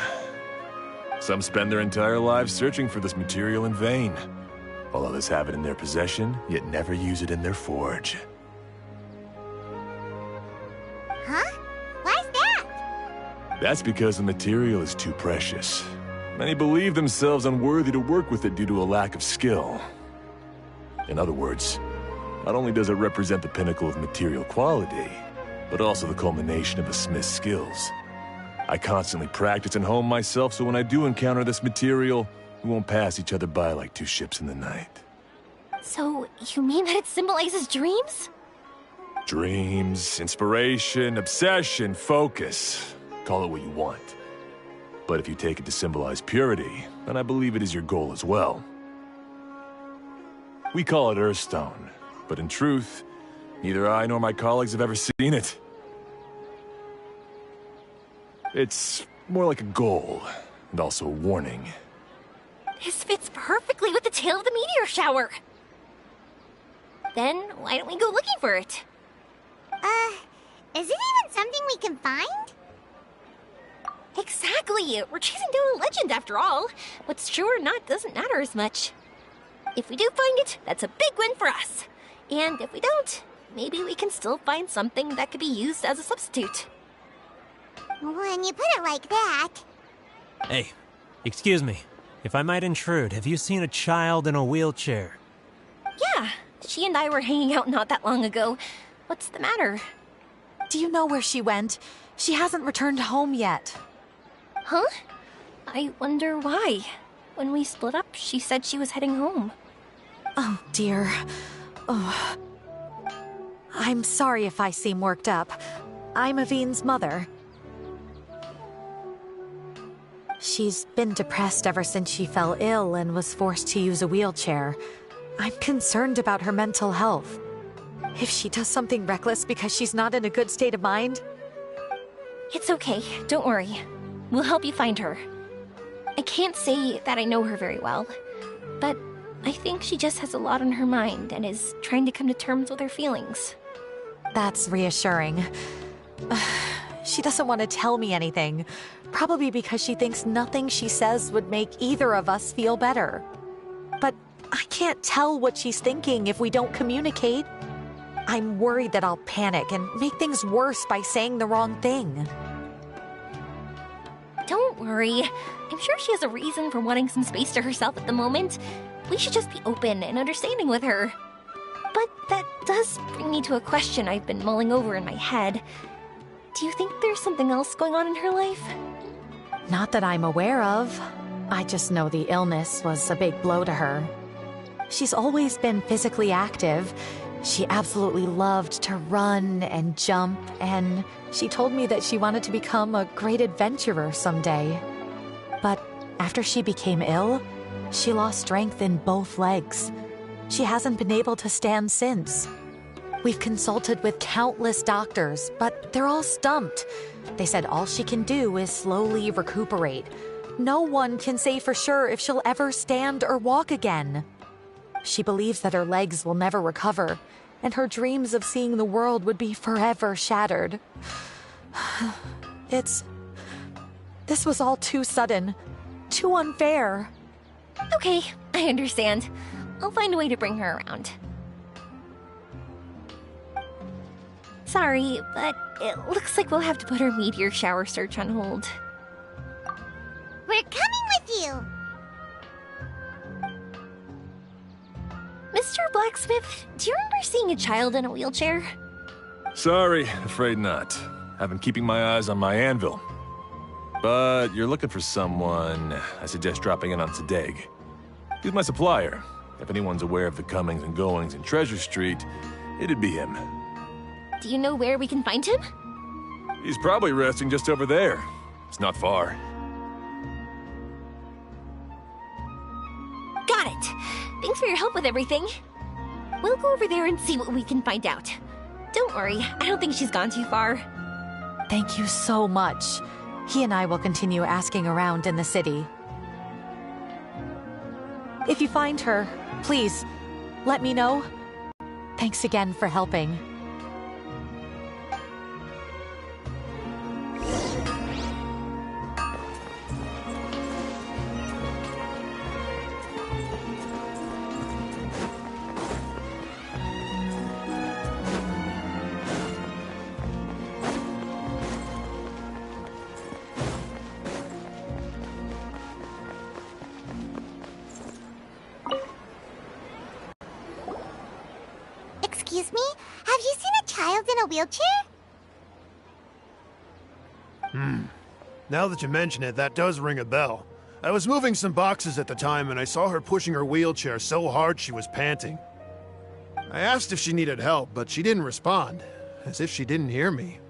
Some spend their entire lives searching for this material in vain, while others have it in their possession, yet never use it in their forge. Huh? Why's that? That's because the material is too precious. Many believe themselves unworthy to work with it due to a lack of skill. In other words, not only does it represent the pinnacle of material quality, but also the culmination of a smith's skills. I constantly practice and hone myself, so when I do encounter this material, we won't pass each other by like two ships in the night. So, you mean that it symbolizes dreams? Dreams, inspiration, obsession, focus. Call it what you want. But if you take it to symbolize purity, then I believe it is your goal as well. We call it Earthstone, but in truth, neither I nor my colleagues have ever seen it. It's more like a goal, and also a warning. This fits perfectly with the tale of the meteor shower. Then, why don't we go looking for it? Is it even something we can find? Exactly! We're chasing down a legend after all. What's true or not doesn't matter as much. If we do find it, that's a big win for us. And if we don't, maybe we can still find something that could be used as a substitute. When you put it like that... Hey, excuse me. If I might intrude, have you seen a child in a wheelchair? Yeah, she and I were hanging out not that long ago. What's the matter? Do you know where she went? She hasn't returned home yet. Huh? I wonder why. When we split up, she said she was heading home. Oh, dear. Oh. I'm sorry if I seem worked up. I'm Avine's mother. She's been depressed ever since she fell ill and was forced to use a wheelchair. I'm concerned about her mental health. If she does something reckless because she's not in a good state of mind... It's okay, don't worry. We'll help you find her. I can't say that I know her very well, but I think she just has a lot on her mind and is trying to come to terms with her feelings. That's reassuring. She doesn't want to tell me anything, probably because she thinks nothing she says would make either of us feel better. But I can't tell what she's thinking if we don't communicate. I'm worried that I'll panic and make things worse by saying the wrong thing. Don't worry. I'm sure she has a reason for wanting some space to herself at the moment. We should just be open and understanding with her. But that does bring me to a question I've been mulling over in my head. Do you think there's something else going on in her life? Not that I'm aware of. I just know the illness was a big blow to her. She's always been physically active. She absolutely loved to run and jump, and she told me that she wanted to become a great adventurer someday. But after she became ill, she lost strength in both legs. She hasn't been able to stand since. We've consulted with countless doctors, but they're all stumped. They said all she can do is slowly recuperate. No one can say for sure if she'll ever stand or walk again. She believes that her legs will never recover, and her dreams of seeing the world would be forever shattered. This was all too sudden, too unfair. Okay, I understand. I'll find a way to bring her around. Sorry, but it looks like we'll have to put our meteor shower search on hold. We're coming with you! Mr. Blacksmith, do you remember seeing a child in a wheelchair? Sorry, afraid not. I've been keeping my eyes on my anvil. But you're looking for someone, I suggest dropping in on Sadeg. He's my supplier. If anyone's aware of the comings and goings in Treasure Street, it'd be him. Do you know where we can find him? He's probably resting just over there. It's not far. Got it. Thanks for your help with everything. We'll go over there and see what we can find out. Don't worry, I don't think she's gone too far. Thank you so much. He and I will continue asking around in the city. If you find her, please, let me know. Thanks again for helping. Excuse me? Have you seen a child in a wheelchair? Now that you mention it, that does ring a bell. I was moving some boxes at the time and I saw her pushing her wheelchair so hard she was panting. I asked if she needed help, but she didn't respond. as if she didn't hear me.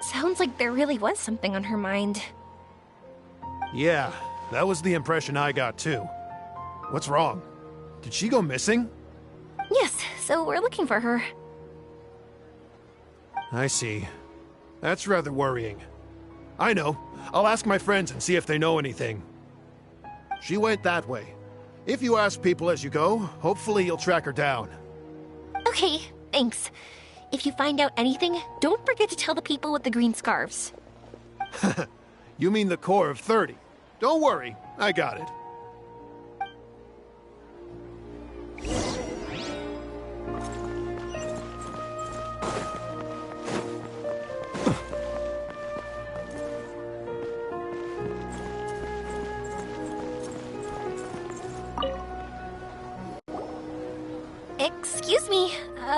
Sounds like there really was something on her mind. Yeah, that was the impression I got too. What's wrong? Did she go missing? Yes, so we're looking for her. I see. That's rather worrying. I know. I'll ask my friends and see if they know anything. She went that way. If you ask people as you go, hopefully you'll track her down. Okay, thanks. If you find out anything, don't forget to tell the people with the green scarves. You mean the core of 30. Don't worry, I got it. Excuse me,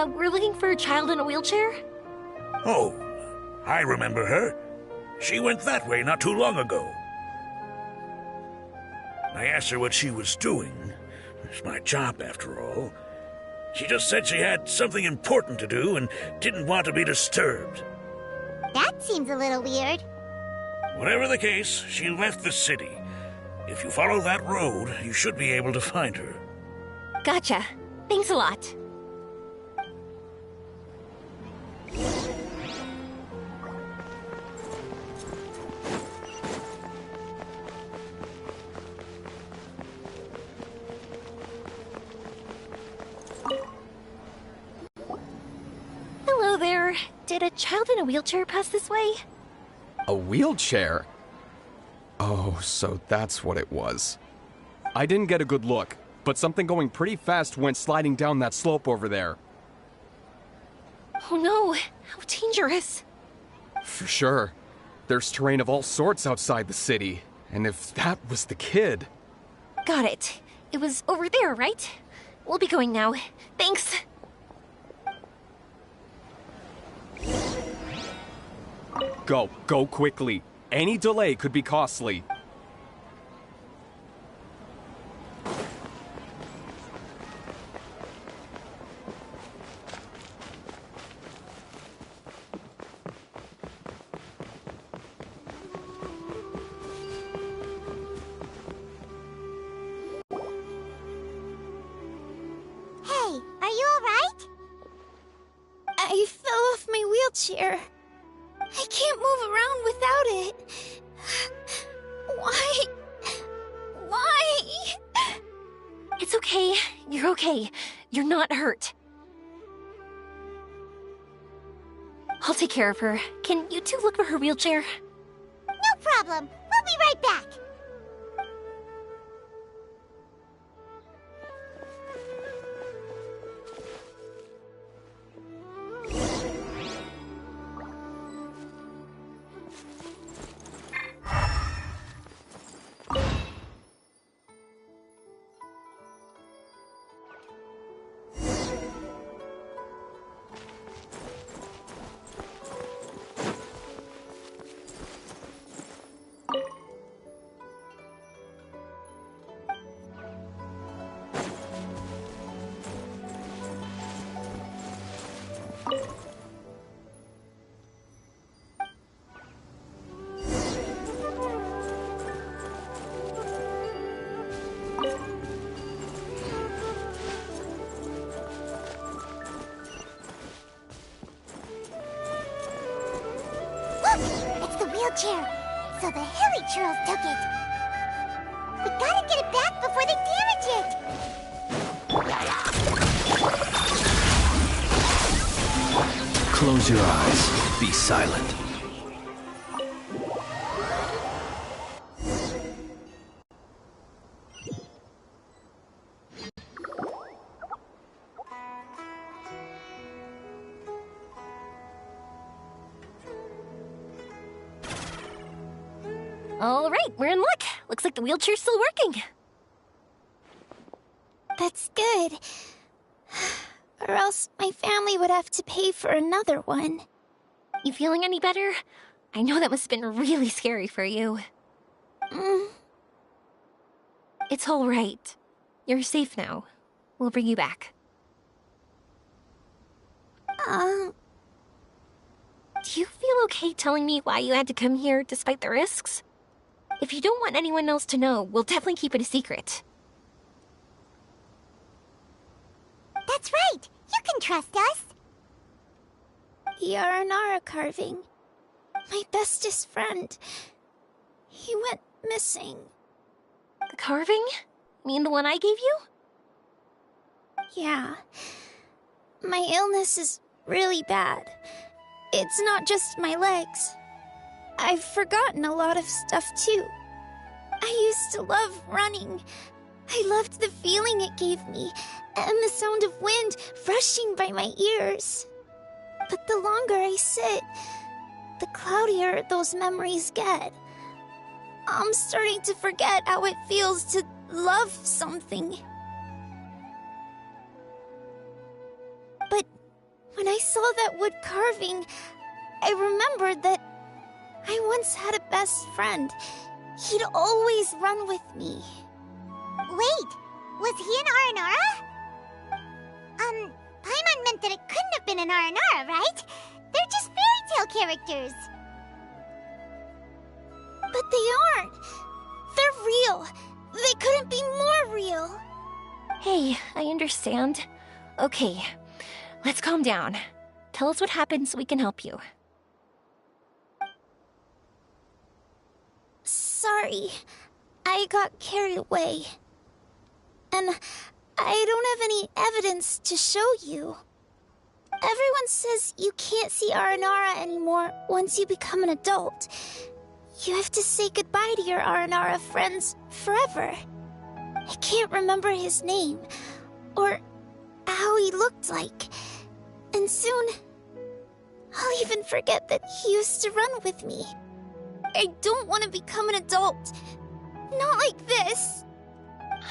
we're looking for a child in a wheelchair? Oh, I remember her. She went that way not too long ago. I asked her what she was doing. It's my job, after all. She just said she had something important to do and didn't want to be disturbed. That seems a little weird. Whatever the case, she left the city. If you follow that road, you should be able to find her. Gotcha. Thanks a lot. Hello there. Did a child in a wheelchair pass this way? A wheelchair? Oh, so that's what it was. I didn't get a good look, but something going pretty fast went sliding down that slope over there. Oh no, how dangerous. For sure. There's terrain of all sorts outside the city, and if that was the kid... Got it. It was over there, right? We'll be going now. Thanks. Go quickly. Any delay could be costly. Hey, are you alright? I fell off my wheelchair. I can't move around without it. Why? Why? It's okay. You're okay. You're not hurt. I'll take care of her. Can you two look for her wheelchair? No problem. We'll be right back. Look! It's the wheelchair. So the hilly churls took it. We gotta get it back before they damage it. Close your eyes. Be silent. All right, we're in luck. Looks like the wheelchair's still working. That's good. Or else my family would have to pay for another one. You feeling any better? I know that must have been really scary for you. It's all right. You're safe now. We'll bring you back. Do you feel okay telling me why you had to come here despite the risks? If you don't want anyone else to know, we'll definitely keep it a secret. That's right! You can trust us! The Aranara carving. My bestest friend. He went missing. The carving? You mean the one I gave you? Yeah. My illness is really bad. It's not just my legs. I've forgotten a lot of stuff too. I used to love running. I loved the feeling it gave me, and the sound of wind rushing by my ears. But the longer I sit, the cloudier those memories get. I'm starting to forget how it feels to love something. But when I saw that wood carving, I remembered that I once had a best friend. He'd always run with me. Wait, was he an Aranara? Paimon meant that it couldn't have been an Aranara, right? They're just fairy tale characters. But they aren't. They're real. They couldn't be more real. Hey, I understand. Okay, let's calm down. Tell us what happened so we can help you. Sorry, I got carried away. And I don't have any evidence to show you. Everyone says you can't see Aranara anymore once you become an adult. You have to say goodbye to your Aranara friends forever. I can't remember his name, or how he looked like. And soon, I'll even forget that he used to run with me. I don't want to become an adult. Not like this.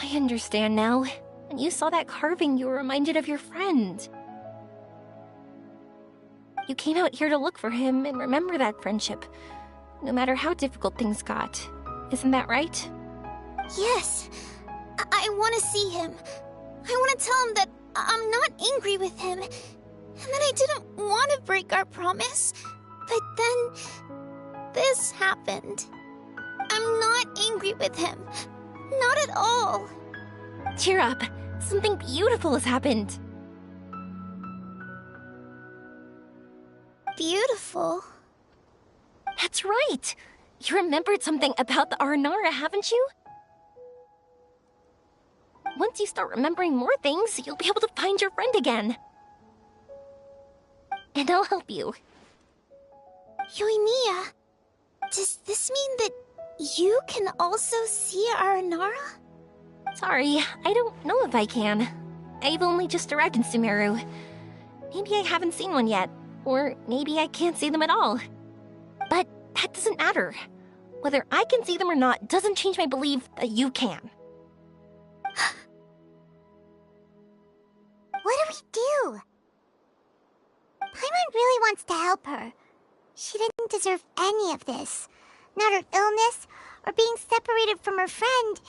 I understand now. When you saw that carving, you were reminded of your friend. You came out here to look for him and remember that friendship, no matter how difficult things got. Isn't that right? Yes. I want to see him. I want to tell him that I'm not angry with him, and that I didn't want to break our promise. But then, this happened. I'm not angry with him. Not at all. Cheer up. Something beautiful has happened. Beautiful? That's right. You remembered something about the Aranara, haven't you? Once you start remembering more things, you'll be able to find your friend again. And I'll help you. Yoimiya, does this mean that you can also see Aranara? Sorry, I don't know if I can. I've only just arrived in Sumeru. Maybe I haven't seen one yet, or maybe I can't see them at all. But that doesn't matter. Whether I can see them or not doesn't change my belief that you can. What do we do? Paimon really wants to help her. She didn't deserve any of this. Not her illness, or being separated from her friend,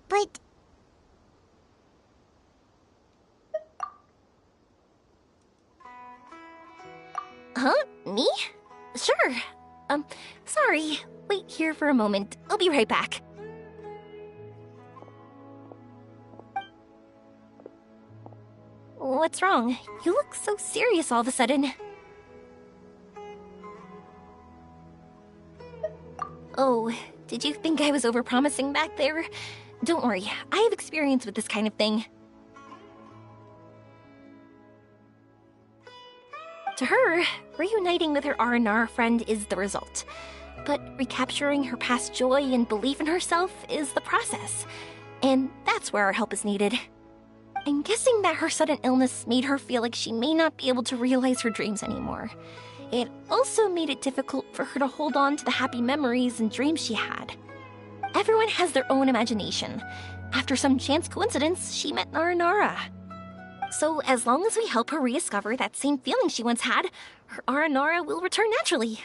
but... Huh? Me? Sure. Sorry. Wait here for a moment. I'll be right back. What's wrong? You look so serious all of a sudden. Oh, did you think I was overpromising back there? Don't worry, I have experience with this kind of thing. To her, reuniting with her Aranara friend is the result. But recapturing her past joy and belief in herself is the process. And that's where our help is needed. I'm guessing that her sudden illness made her feel like she may not be able to realize her dreams anymore. It also made it difficult for her to hold on to the happy memories and dreams she had. Everyone has their own imagination. After some chance coincidence, she met Aranara. So as long as we help her rediscover that same feeling she once had, her Aranara will return naturally.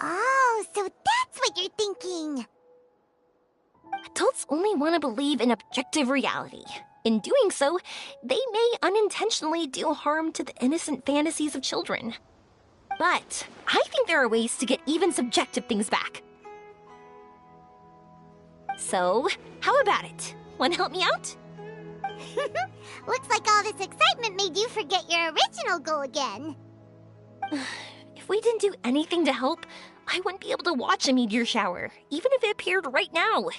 Oh, so that's what you're thinking! Adults only want to believe in objective reality. In doing so, they may unintentionally do harm to the innocent fantasies of children. But I think there are ways to get even subjective things back. So, how about it? Want to help me out? Looks like all this excitement made you forget your original goal again. If we didn't do anything to help, I wouldn't be able to watch a meteor shower, even if it appeared right now.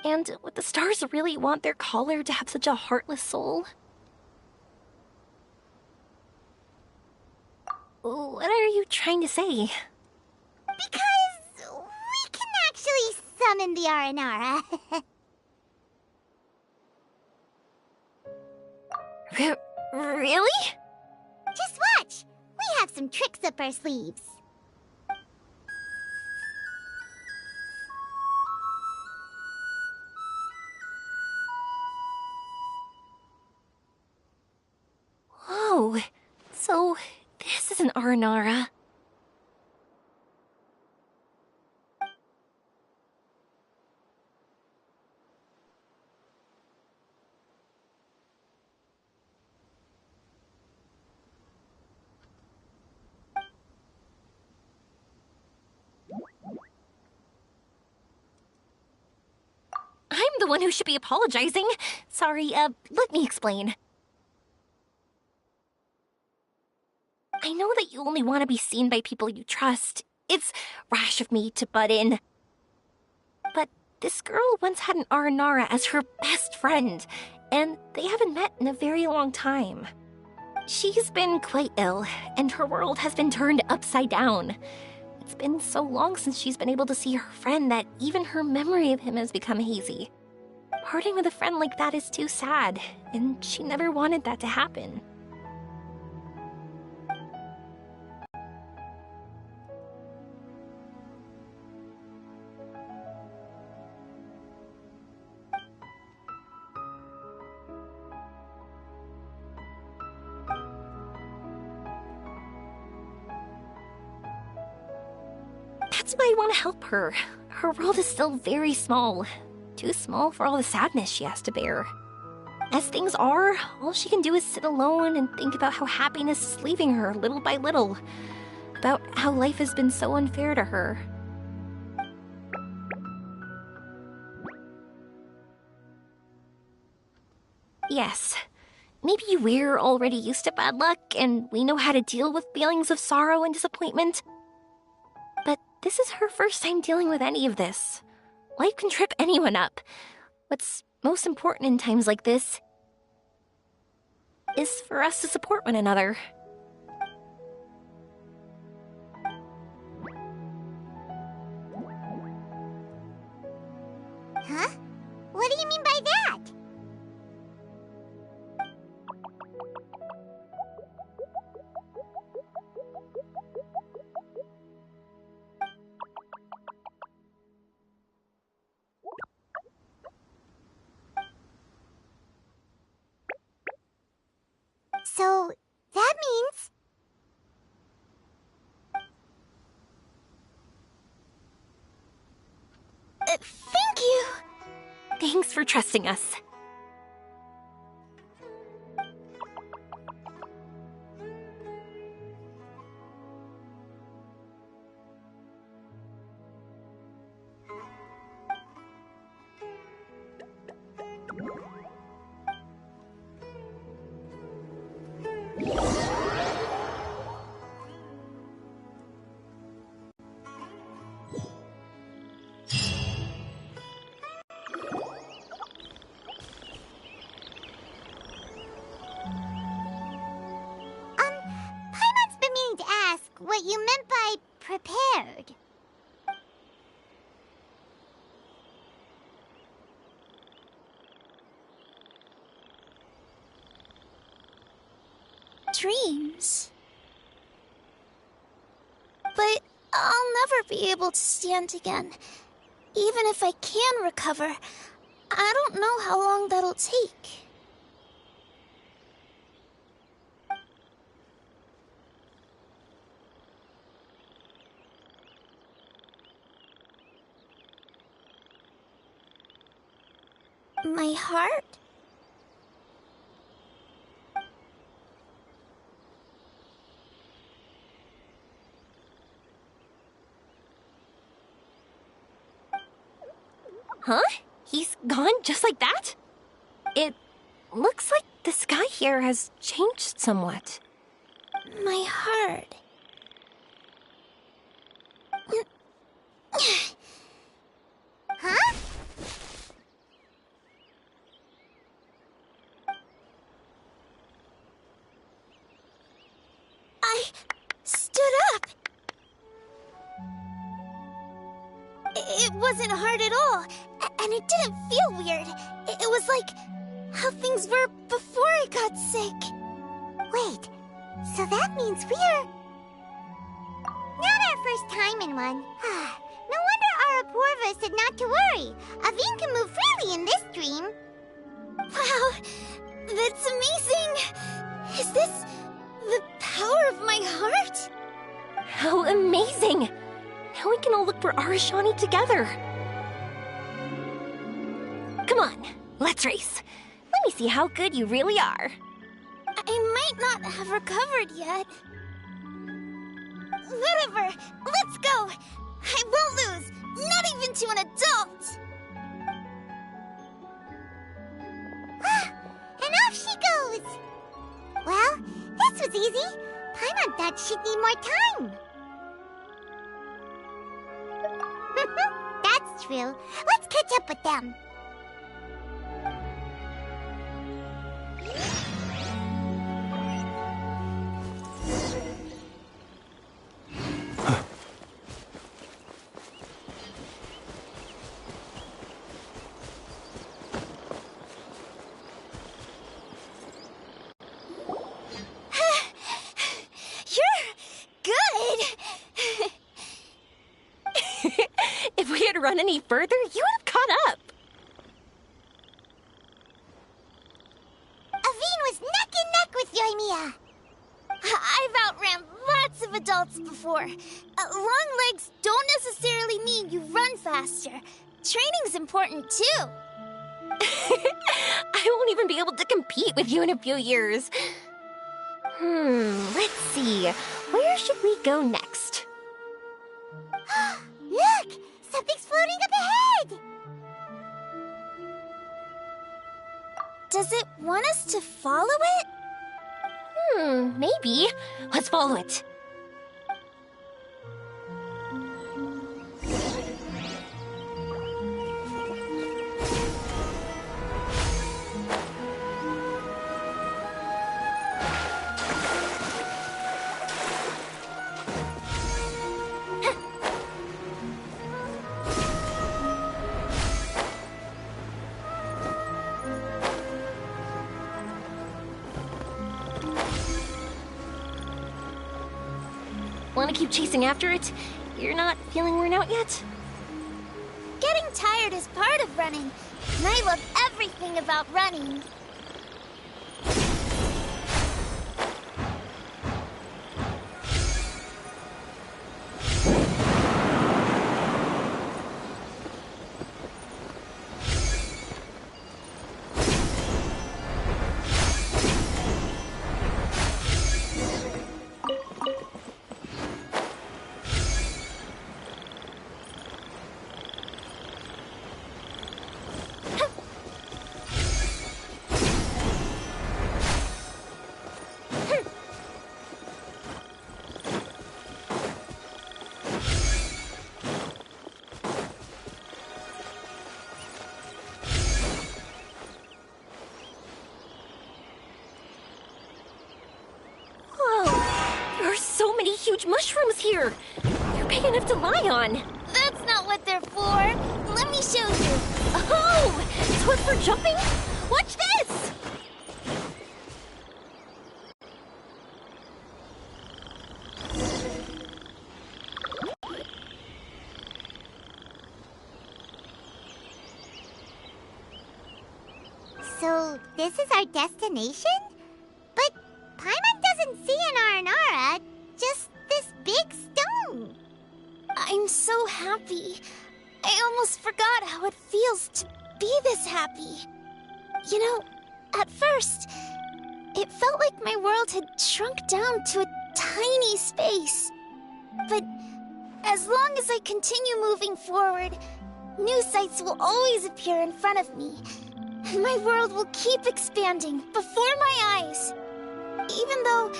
And would the stars really want their caller to have such a heartless soul? What are you trying to say? Because we can actually summon the Aranara. Really? Just watch! We have some tricks up our sleeves. Whoa, so this is an Aranara. I'm the one who should be apologizing. Sorry, let me explain. I know that you only want to be seen by people you trust. It's rash of me to butt in. But this girl once had an Aranara as her best friend, and they haven't met in a very long time. She's been quite ill, and her world has been turned upside down. It's been so long since she's been able to see her friend that even her memory of him has become hazy. Parting with a friend like that is too sad, and she never wanted that to happen. That's why I want to help her. Her world is still very small. Too small for all the sadness she has to bear. As things are, all she can do is sit alone and think about how happiness is leaving her little by little. About how life has been so unfair to her. Yes, maybe we're already used to bad luck and we know how to deal with feelings of sorrow and disappointment. But this is her first time dealing with any of this. Life can trip anyone up. What's most important in times like this is for us to support one another. Huh? What do you mean by that? So, that means... Thank you! Thanks for trusting us. Paimon's been meaning to ask what you meant by prepared. Dreams. But I'll never be able to stand again. Even if I can recover, I don't know how long that'll take. My heart? Huh? He's gone just like that? It looks like the sky here has changed somewhat. My heart. Huh? I stood up. It wasn't hard at all, and it didn't feel weird. It was like how things were before I got sick. Wait, so that means we're... not our first time in one. No wonder Araporva said not to worry. Aveen can move freely in this dream. Wow, that's amazing. Is this the power of my heart? How amazing! Now we can all look for Arashani together. Come on, let's race. Let me see how good you really are. I might not have recovered yet. Whatever, let's go. I won't lose, not even to an adult. And off she goes. Well, this was easy. Paimon thought she'd need more time. That's true. Let's catch up with them. If we had run any further, you would have caught up. Aveen was neck and neck with Yoimiya. I've outran lots of adults before. Long legs don't necessarily mean you run faster. Training's important too. I won't even be able to compete with you in a few years. Let's see. Where should we go next? Look! Something's floating up ahead! Does it want us to follow it? Maybe. Let's follow it. Want to keep chasing after it? You're not feeling worn out yet? Getting tired is part of running, and I love everything about running. Huge mushrooms here. They're big enough to lie on. That's not what they're for. Let me show you. Oh, it's what for jumping? Watch this. So, this is our destination? But Paimon doesn't see an Aranara, just this big stone. I'm so happy. I almost forgot how it feels to be this happy. You know, at first, it felt like my world had shrunk down to a tiny space. But as long as I continue moving forward, new sights will always appear in front of me. And my world will keep expanding before my eyes. Even though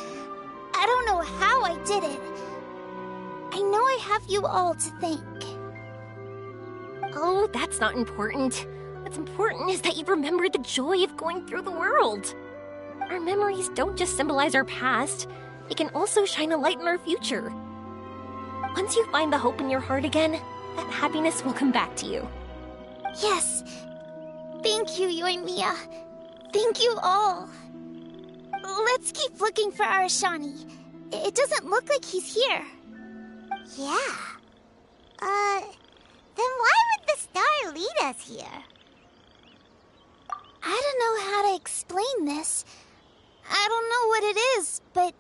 I don't know how I did it, I know I have you all to thank. Oh, that's not important. What's important is that you remember the joy of going through the world. Our memories don't just symbolize our past, they can also shine a light in our future. Once you find the hope in your heart again, that happiness will come back to you. Yes. Thank you, Yoimiya. Thank you all. Let's keep looking for Arashani. It doesn't look like he's here. Yeah. Then why would the star lead us here? I don't know how to explain this. I don't know what it is, but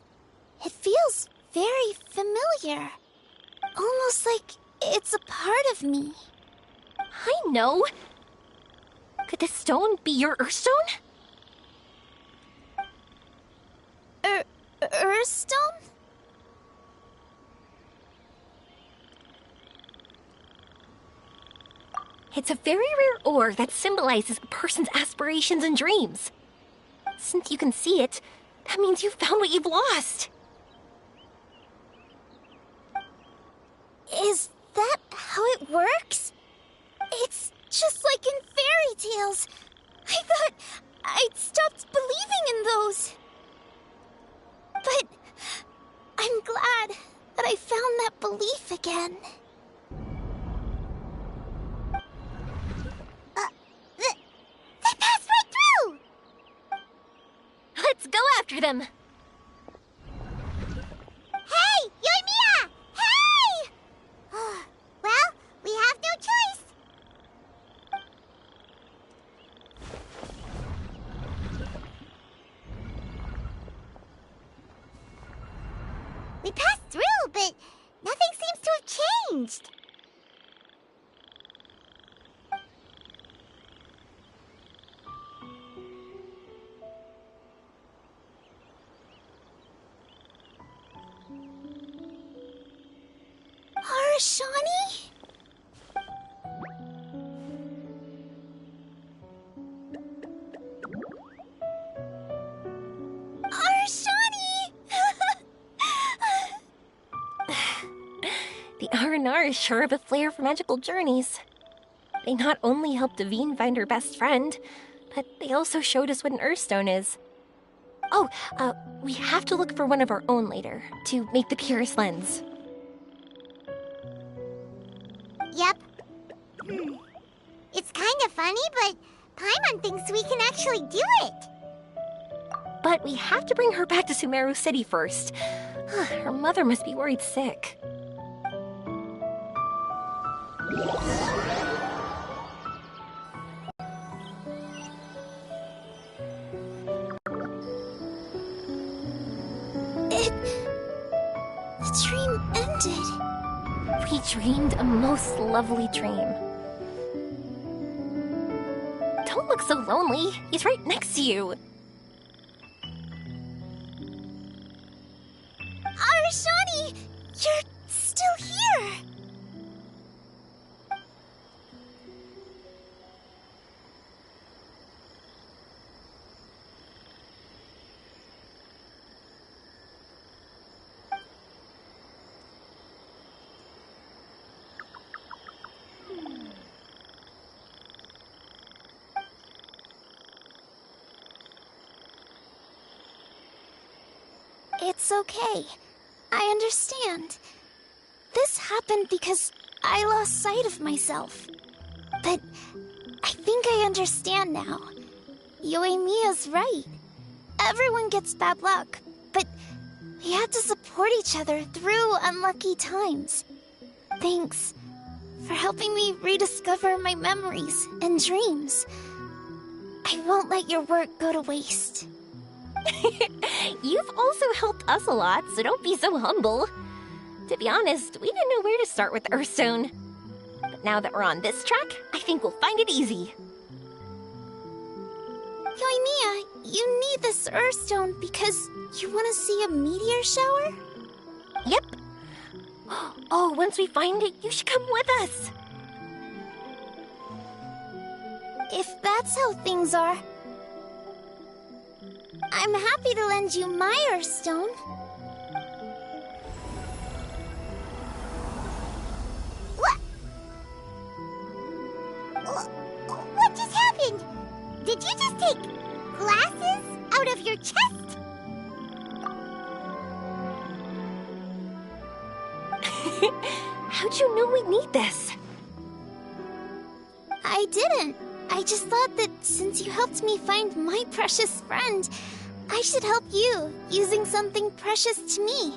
it feels very familiar. Almost like it's a part of me. I know. Could this stone be your Earthstone? Earthstone? It's a very rare ore that symbolizes a person's aspirations and dreams. Since you can see it, that means you've found what you've lost. Is that how it works? It's just like in fairy tales. I thought I'd stopped believing in those. But I'm glad that I found that belief again. They passed right through! Let's go after them. Hey, Yoimiya! Hey! Well, we have no choice. We passed through, but nothing seems to have changed. Arashani? Arashani! The R&R is sure of a flair for magical journeys. They not only helped Devine find her best friend, but they also showed us what an Earthstone is. Oh, we have to look for one of our own later, to make the purest lens. Yep. It's kind of funny, but Paimon thinks we can actually do it. But we have to bring her back to Sumeru City first. Her mother must be worried sick. The dream ended. We dreamed a most lovely dream. Don't look so lonely. He's right next to you. Arashani! You're still here! It's okay. I understand. This happened because I lost sight of myself. But I think I understand now. Yoimiya's right. Everyone gets bad luck, but we have to support each other through unlucky times. Thanks for helping me rediscover my memories and dreams. I won't let your work go to waste. You've also helped us a lot, so don't be so humble. To be honest, we didn't know where to start with Earthstone. But now that we're on this track, I think we'll find it easy. Yoimiya, you need this Earthstone because you want to see a meteor shower? Yep. Oh, once we find it, you should come with us. If that's how things are, I'm happy to lend you my Earthstone. What just happened? Did you just take glasses out of your chest? How'd you know we'd need this? I didn't. I just thought that since you helped me find my precious friend, I should help you, using something precious to me.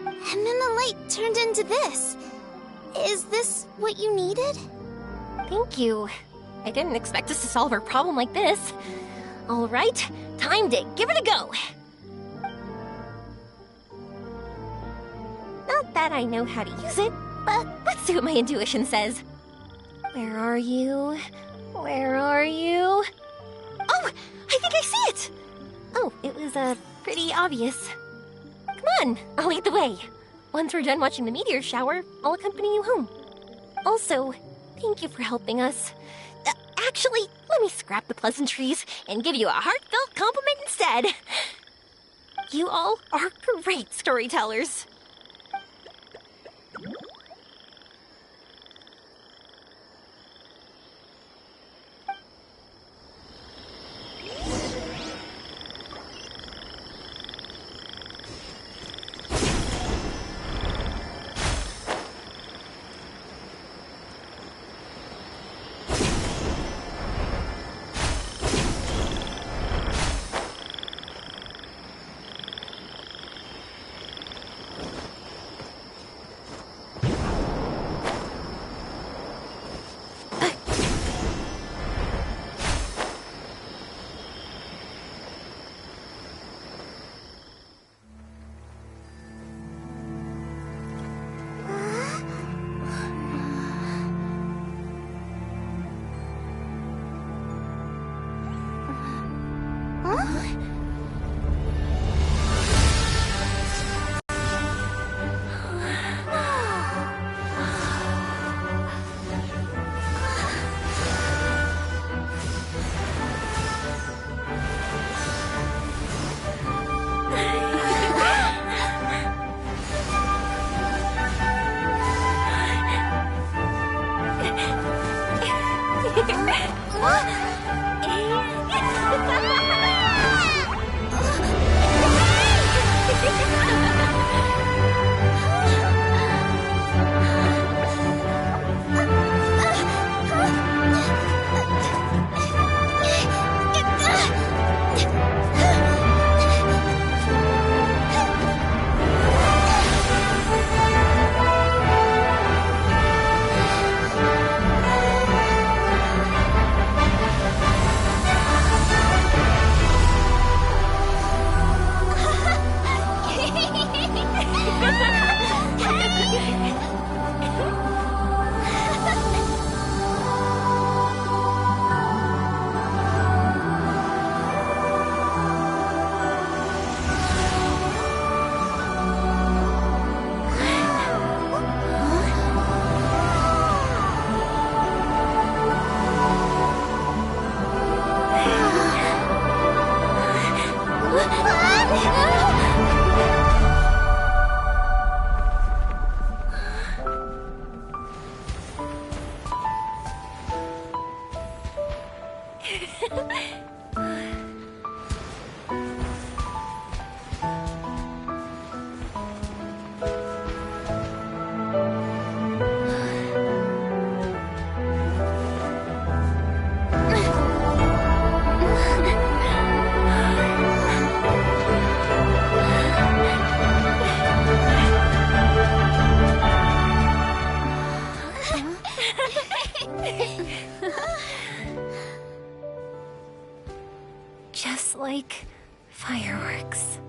And then the light turned into this. Is this what you needed? Thank you. I didn't expect us to solve our problem like this. All right, time to give it a go. Not that I know how to use it, but let's see what my intuition says. Where are you? Where are you? Oh, I think I see it! Oh, it was, pretty obvious. Come on, I'll lead the way. Once we're done watching the meteor shower, I'll accompany you home. Also, thank you for helping us. Actually, let me scrap the pleasantries and give you a heartfelt compliment instead. You all are great storytellers. Just like fireworks.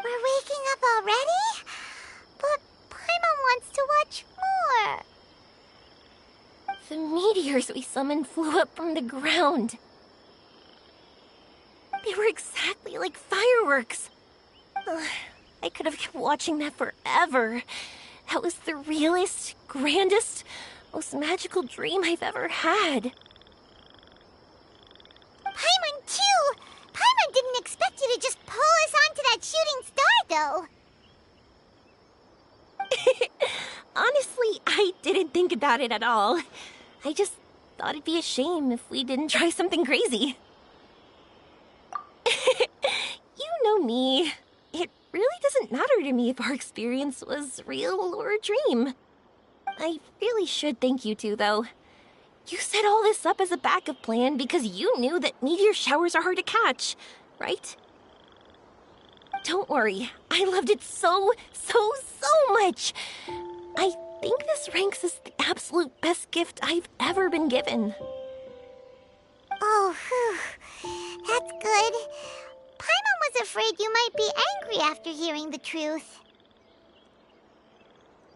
We're waking up already? But Paimon wants to watch more. The meteors we summoned flew up from the ground. They were exactly like fireworks. Ugh, I could have kept watching that forever. That was the realest, grandest, most magical dream I've ever had. Paimon, too! Paimon didn't expect you to just pull us onto that shooting star, though. Honestly, I didn't think about it at all. I just thought it'd be a shame if we didn't try something crazy. You know me. It really doesn't matter to me if our experience was real or a dream. I really should thank you two, though. You set all this up as a backup plan because you knew that meteor showers are hard to catch, right? Don't worry, I loved it so much. I think this ranks as the absolute best gift I've ever been given. Oh, whew. That's good. Paimon was afraid you might be angry after hearing the truth.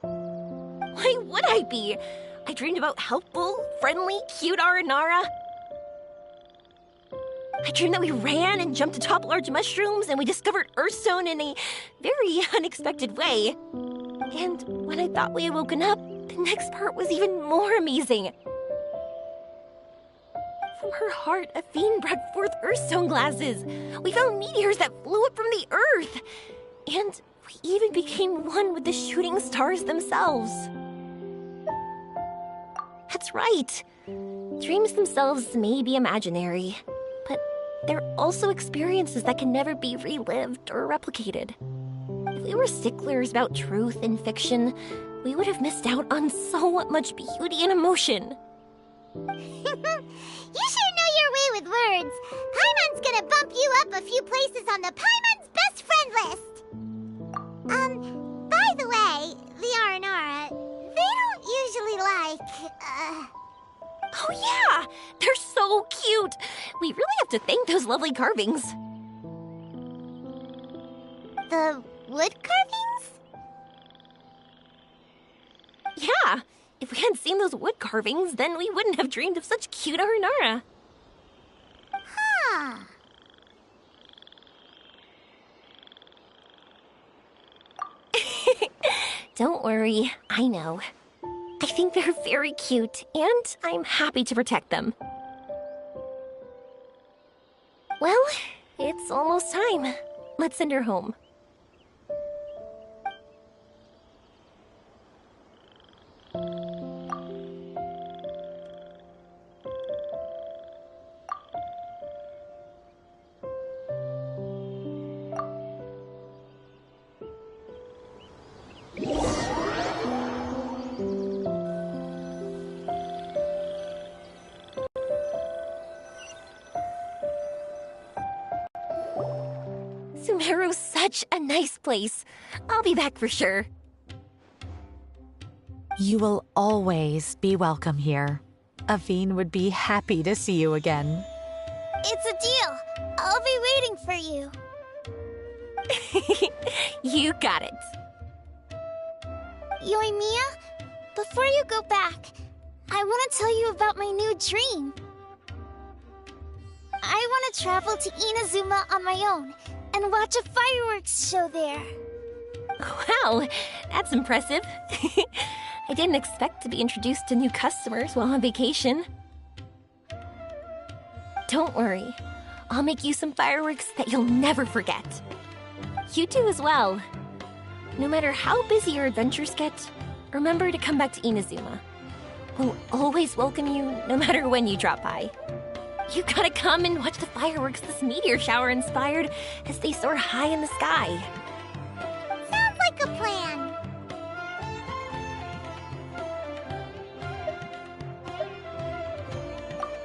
Why would I be? I dreamed about helpful, friendly, cute Aranara. I dreamed that we ran and jumped atop large mushrooms and we discovered Earthstone in a very unexpected way. And when I thought we had woken up, the next part was even more amazing. From her heart, Athene brought forth Earthstone glasses. We found meteors that flew up from the Earth. And we even became one with the shooting stars themselves. That's right. Dreams themselves may be imaginary, but they're also experiences that can never be relived or replicated. If we were sticklers about truth in fiction, we would have missed out on so much beauty and emotion. You sure know your way with words. Paimon's gonna bump you up a few places on the Paimon's best friend list. By the way, the Aranara, they don't usually like, Oh yeah! They're so cute! We really have to thank those lovely carvings. the wood carvings? Yeah! If we hadn't seen those wood carvings, then we wouldn't have dreamed of such cute Aranara. Huh. Don't worry, I know. I think they're very cute, and I'm happy to protect them. Well, it's almost time. Let's send her home. Sumeru's such a nice place. I'll be back for sure. You will always be welcome here. Athene would be happy to see you again. It's a deal. I'll be waiting for you. You got it. Yoimiya, before you go back, I want to tell you about my new dream. I want to travel to Inazuma on my own and watch a fireworks show there. Wow, that's impressive. I didn't expect to be introduced to new customers while on vacation. Don't worry, I'll make you some fireworks that you'll never forget. You too as well. No matter how busy your adventures get, remember to come back to Inazuma. We'll always welcome you, no matter when you drop by. You gotta come and watch the fireworks this meteor shower inspired as they soar high in the sky. Sounds like a plan.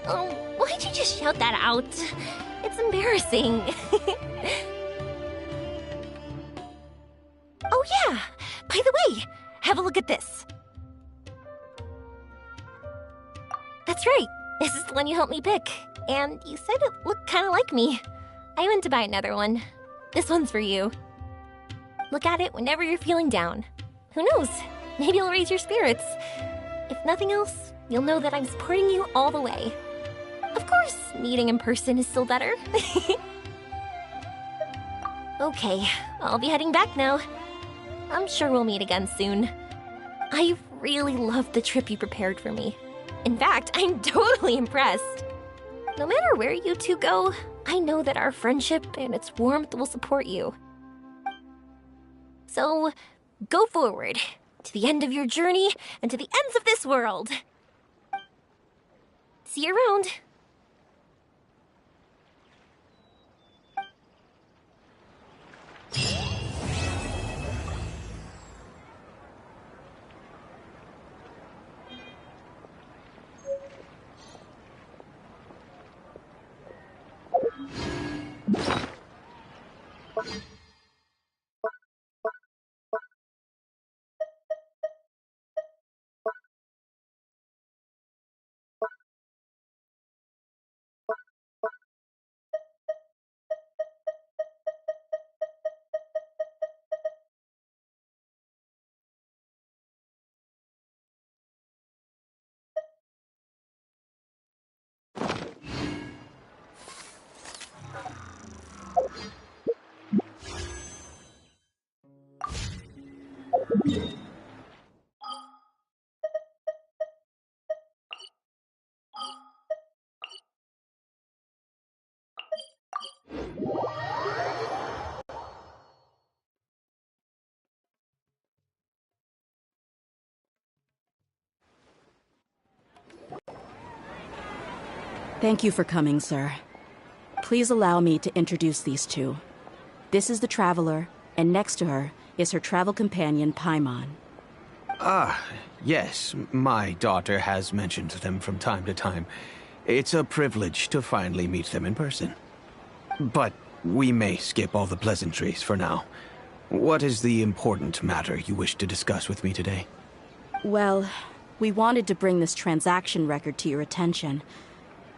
Oh, why'd you just shout that out? It's embarrassing. Oh yeah, by the way, have a look at this. That's right, this is the one you helped me pick. And you said it looked kind of like me. I went to buy another one. This one's for you. Look at it whenever you're feeling down. Who knows? Maybe it'll raise your spirits. If nothing else, you'll know that I'm supporting you all the way. Of course, meeting in person is still better. Okay, I'll be heading back now. I'm sure we'll meet again soon. I really loved the trip you prepared for me. In fact, I'm totally impressed. No matter where you two go, I know that our friendship and its warmth will support you. So, go forward, to the end of your journey, and to the ends of this world. See you around. Thank you for coming, sir. Please allow me to introduce these two. This is the Traveler, and next to her is her travel companion, Paimon. Ah, yes, my daughter has mentioned them from time to time. It's a privilege to finally meet them in person. But we may skip all the pleasantries for now. What is the important matter you wish to discuss with me today? Well, we wanted to bring this transaction record to your attention.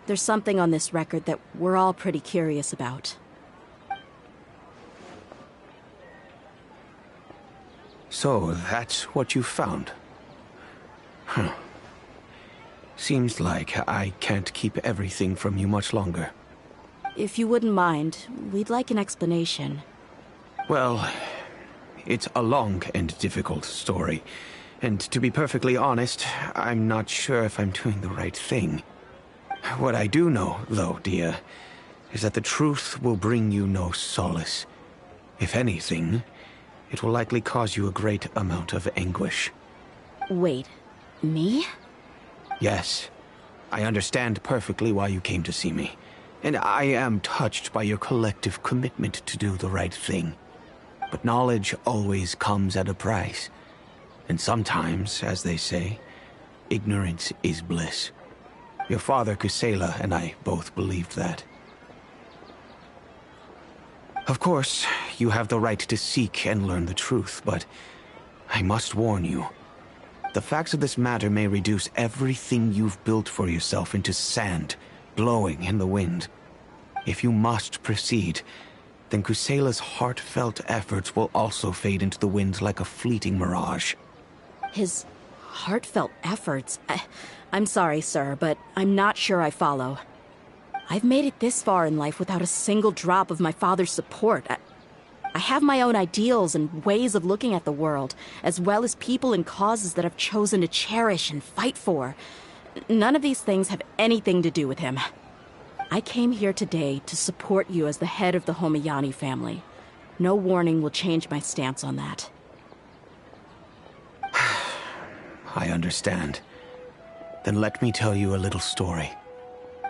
There's something on this record that we're all pretty curious about. So, that's what you found? Huh. Seems like I can't keep everything from you much longer. If you wouldn't mind, we'd like an explanation. Well, it's a long and difficult story. And to be perfectly honest, I'm not sure if I'm doing the right thing. What I do know, though, dear, is that the truth will bring you no solace. If anything, it will likely cause you a great amount of anguish. Wait, me? Yes. I understand perfectly why you came to see me. And I am touched by your collective commitment to do the right thing. But knowledge always comes at a price. And sometimes, as they say, ignorance is bliss. Your father, Kusela, and I both believed that. Of course, you have the right to seek and learn the truth, but I must warn you. The facts of this matter may reduce everything you've built for yourself into sand, blowing in the wind. If you must proceed, then Kusela's heartfelt efforts will also fade into the wind like a fleeting mirage. His heartfelt efforts? I'm sorry, sir, but I'm not sure I follow. I've made it this far in life without a single drop of my father's support. I have my own ideals and ways of looking at the world, as well as people and causes that I've chosen to cherish and fight for. None of these things have anything to do with him. I came here today to support you as the head of the Homayani family. No warning will change my stance on that. I understand. Then let me tell you a little story.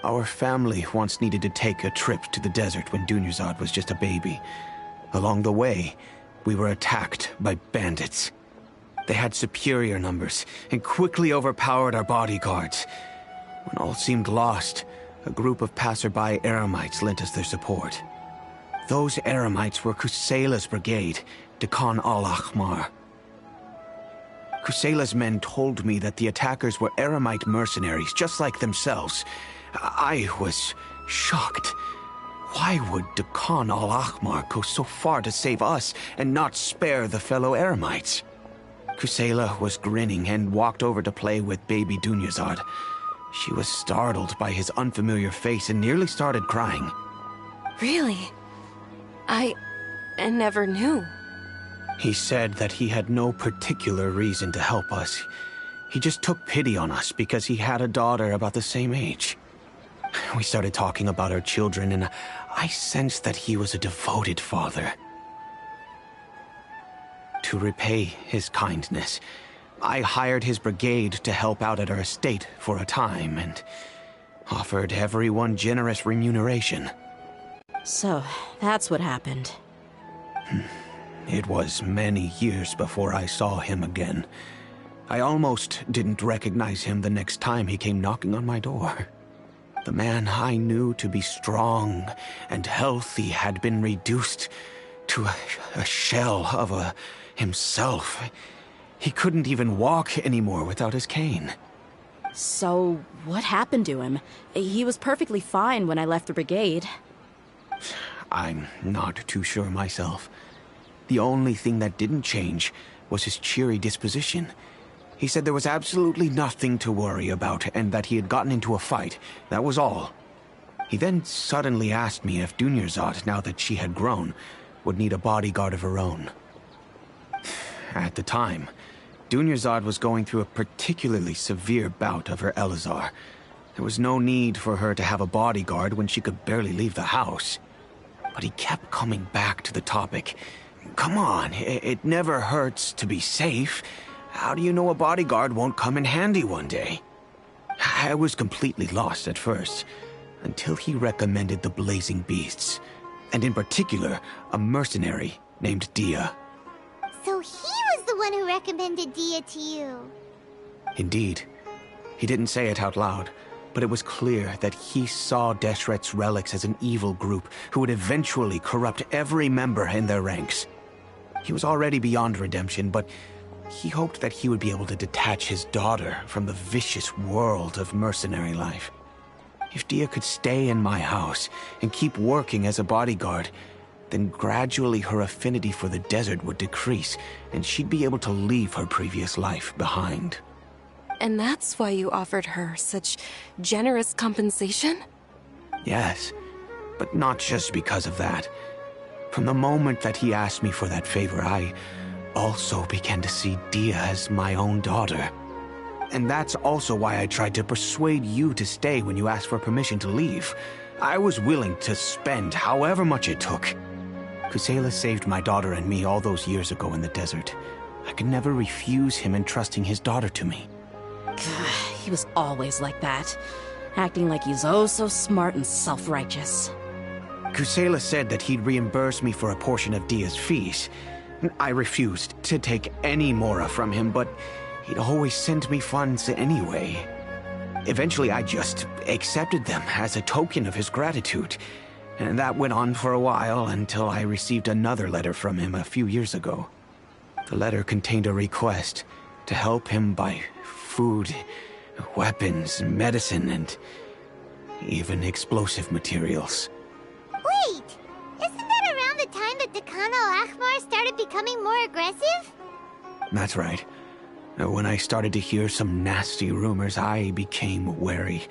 Our family once needed to take a trip to the desert when Dunyarzad was just a baby. Along the way, we were attacked by bandits. They had superior numbers and quickly overpowered our bodyguards. When all seemed lost, a group of passerby Eremites lent us their support. Those Eremites were Kusela's brigade, Dekan al-Ahmar. Kusela's men told me that the attackers were Eremite mercenaries, just like themselves. I was shocked. Why would Dekan al-Ahmar go so far to save us and not spare the fellow Eremites? Kusela was grinning and walked over to play with baby Dunyarzad. She was startled by his unfamiliar face and nearly started crying. Really? I never knew. He said that he had no particular reason to help us. He just took pity on us because he had a daughter about the same age. We started talking about our children, and I sensed that he was a devoted father. To repay his kindness, I hired his brigade to help out at our estate for a time and offered everyone generous remuneration. So, that's what happened. It was many years before I saw him again. I almost didn't recognize him the next time he came knocking on my door. The man I knew to be strong and healthy had been reduced to a shell of himself. He couldn't even walk anymore without his cane. So, what happened to him? He was perfectly fine when I left the brigade. I'm not too sure myself. The only thing that didn't change was his cheery disposition. He said there was absolutely nothing to worry about and that he had gotten into a fight. That was all. He then suddenly asked me if Dunyarzad, now that she had grown, would need a bodyguard of her own. At the time, Dunyarzad was going through a particularly severe bout of her Elazar. There was no need for her to have a bodyguard when she could barely leave the house. But he kept coming back to the topic. Come on, it never hurts to be safe. How do you know a bodyguard won't come in handy one day? I was completely lost at first, until he recommended the Blazing Beasts, and in particular, a mercenary named Dia. So he was the one who recommended Dia to you. Indeed. He didn't say it out loud, but it was clear that he saw Deshret's relics as an evil group who would eventually corrupt every member in their ranks. He was already beyond redemption, but he hoped that he would be able to detach his daughter from the vicious world of mercenary life. If Dia could stay in my house and keep working as a bodyguard, then gradually her affinity for the desert would decrease, and she'd be able to leave her previous life behind. And that's why you offered her such generous compensation? Yes, but not just because of that. From the moment that he asked me for that favor, I also began to see Dia as my own daughter. And that's also why I tried to persuade you to stay when you asked for permission to leave. I was willing to spend however much it took. Kusela saved my daughter and me all those years ago in the desert. I could never refuse him entrusting his daughter to me. He was always like that, acting like he's oh so smart and self-righteous. Kusela said that he'd reimburse me for a portion of Dia's fees. I refused to take any mora from him, but he'd always send me funds anyway. Eventually, I just accepted them as a token of his gratitude. And that went on for a while until I received another letter from him a few years ago. The letter contained a request to help him buy food, weapons, medicine, and even explosive materials. Wait! Isn't that around the time that Dekan al-Ahmar started becoming more aggressive? That's right. When I started to hear some nasty rumors, I became wary.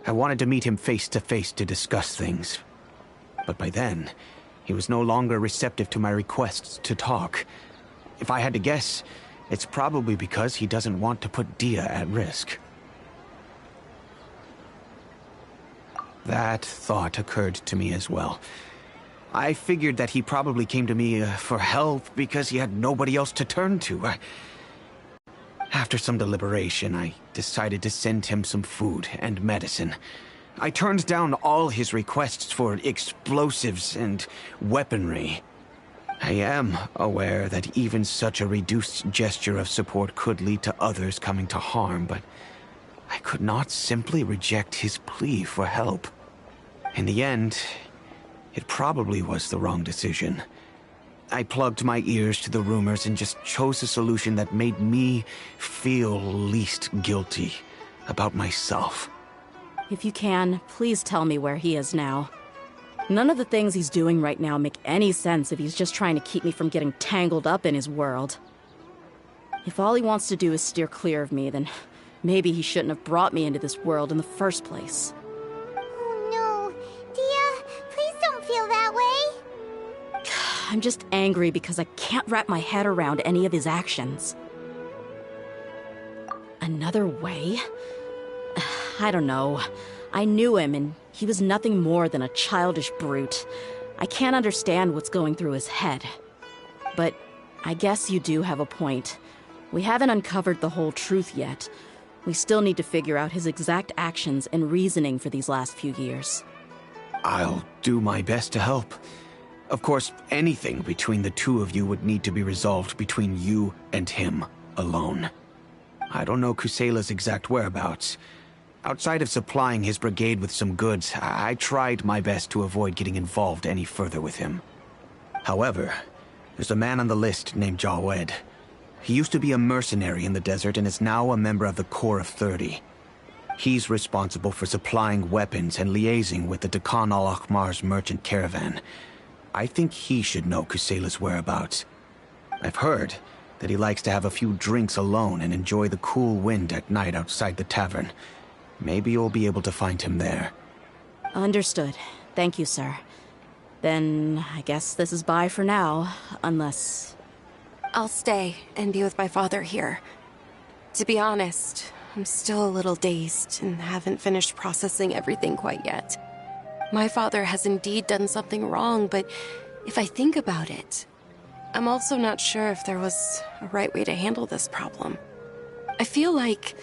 I wanted to meet him face to face to discuss things. But by then, he was no longer receptive to my requests to talk. If I had to guess, it's probably because he doesn't want to put Dia at risk. That thought occurred to me as well. I figured that he probably came to me for help because he had nobody else to turn to. After some deliberation, I decided to send him some food and medicine. I turned down all his requests for explosives and weaponry. I am aware that even such a reduced gesture of support could lead to others coming to harm, but I could not simply reject his plea for help. In the end, it probably was the wrong decision. I plugged my ears to the rumors and just chose a solution that made me feel least guilty about myself. If you can, please tell me where he is now. None of the things he's doing right now make any sense if he's just trying to keep me from getting tangled up in his world. If all he wants to do is steer clear of me, then maybe he shouldn't have brought me into this world in the first place. Oh no. Dia, please don't feel that way. I'm just angry because I can't wrap my head around any of his actions. Another way? I don't know. I knew him, and he was nothing more than a childish brute. I can't understand what's going through his head. But I guess you do have a point. We haven't uncovered the whole truth yet. We still need to figure out his exact actions and reasoning for these last few years. I'll do my best to help. Of course, anything between the two of you would need to be resolved between you and him alone. I don't know Kusela's exact whereabouts. Outside of supplying his brigade with some goods, I tried my best to avoid getting involved any further with him. However, there's a man on the list named Jawed. He used to be a mercenary in the desert and is now a member of the Corps of 30. He's responsible for supplying weapons and liaising with the Dakan al-Akhmar's merchant caravan. I think he should know Kusela's whereabouts. I've heard that he likes to have a few drinks alone and enjoy the cool wind at night outside the tavern. Maybe you'll be able to find him there. Understood. Thank you, sir. Then I guess this is bye for now, unless... I'll stay and be with my father here. To be honest, I'm still a little dazed and haven't finished processing everything quite yet. My father has indeed done something wrong, but if I think about it, I'm also not sure if there was a right way to handle this problem. I feel like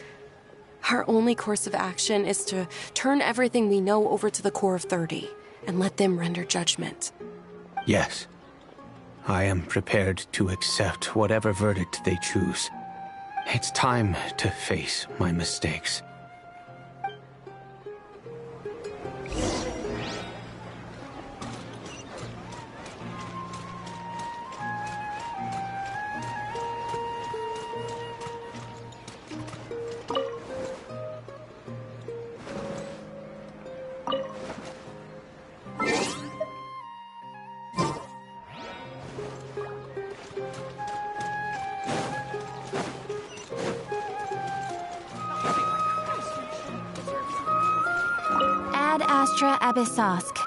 our only course of action is to turn everything we know over to the Corps of 30 and let them render judgment. Yes. I am prepared to accept whatever verdict they choose. It's time to face my mistakes. Ad Astra Abyssosk.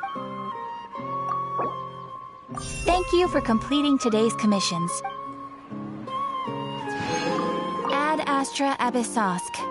Thank you for completing today's commissions. Ad Astra Abyssosk.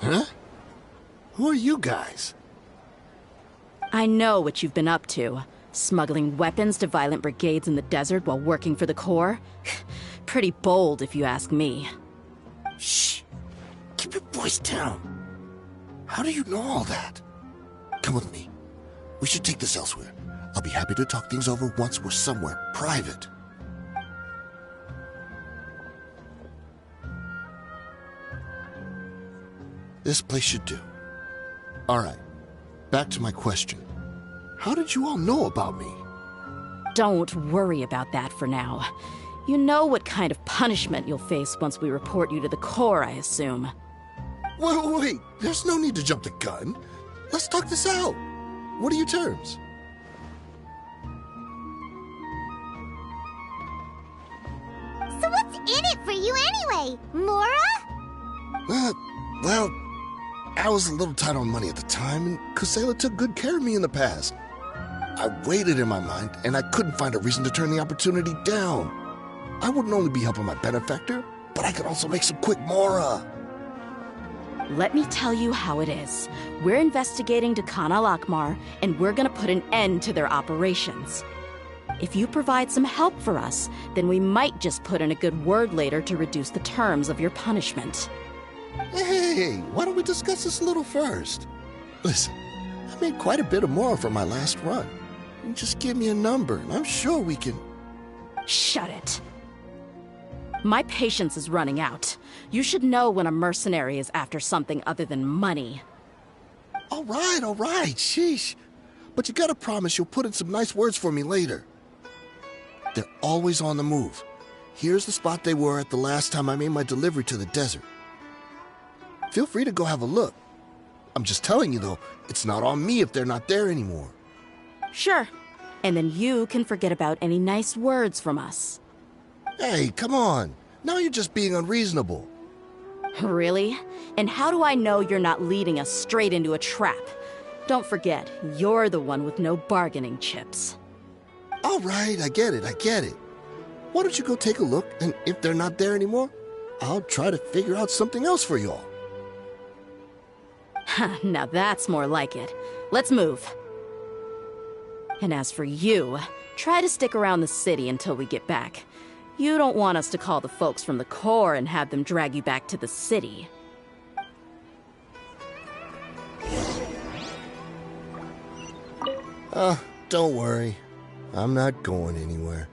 Huh? Who are you guys? I know what you've been up to. Smuggling weapons to violent brigades in the desert while working for the Corps? Pretty bold, if you ask me. Shh. Keep your voice down. How do you know all that? Come with me. We should take this elsewhere. I'll be happy to talk things over once we're somewhere private. This place should do. All right. Back to my question. How did you all know about me? Don't worry about that for now. You know what kind of punishment you'll face once we report you to the Corps, I assume. Wait. There's no need to jump the gun. Let's talk this out. What are your terms? So what's in it for you anyway, Mora? Well, I was a little tight on money at the time, and Kusela took good care of me in the past. I weighed it in my mind, and I couldn't find a reason to turn the opportunity down. I wouldn't only be helping my benefactor, but I could also make some quick Mora. Let me tell you how it is. We're investigating Khan al-Akmar, and we're gonna put an end to their operations. If you provide some help for us, then we might just put in a good word later to reduce the terms of your punishment. Hey, why don't we discuss this a little first? Listen, I made quite a bit of more from my last run. You just give me a number, and I'm sure we can... Shut it. My patience is running out. You should know when a mercenary is after something other than money. All right, sheesh. But you gotta promise you'll put in some nice words for me later. They're always on the move. Here's the spot they were at the last time I made my delivery to the desert. Feel free to go have a look. I'm just telling you, though, it's not on me if they're not there anymore. Sure. And then you can forget about any nice words from us. Hey, come on. Now you're just being unreasonable. Really? And how do I know you're not leading us straight into a trap? Don't forget, you're the one with no bargaining chips. All right, I get it. Why don't you go take a look, and if they're not there anymore, I'll try to figure out something else for y'all. Now that's more like it. Let's move. And as for you, try to stick around the city until we get back. You don't want us to call the folks from the Corps and have them drag you back to the city. Don't worry. I'm not going anywhere.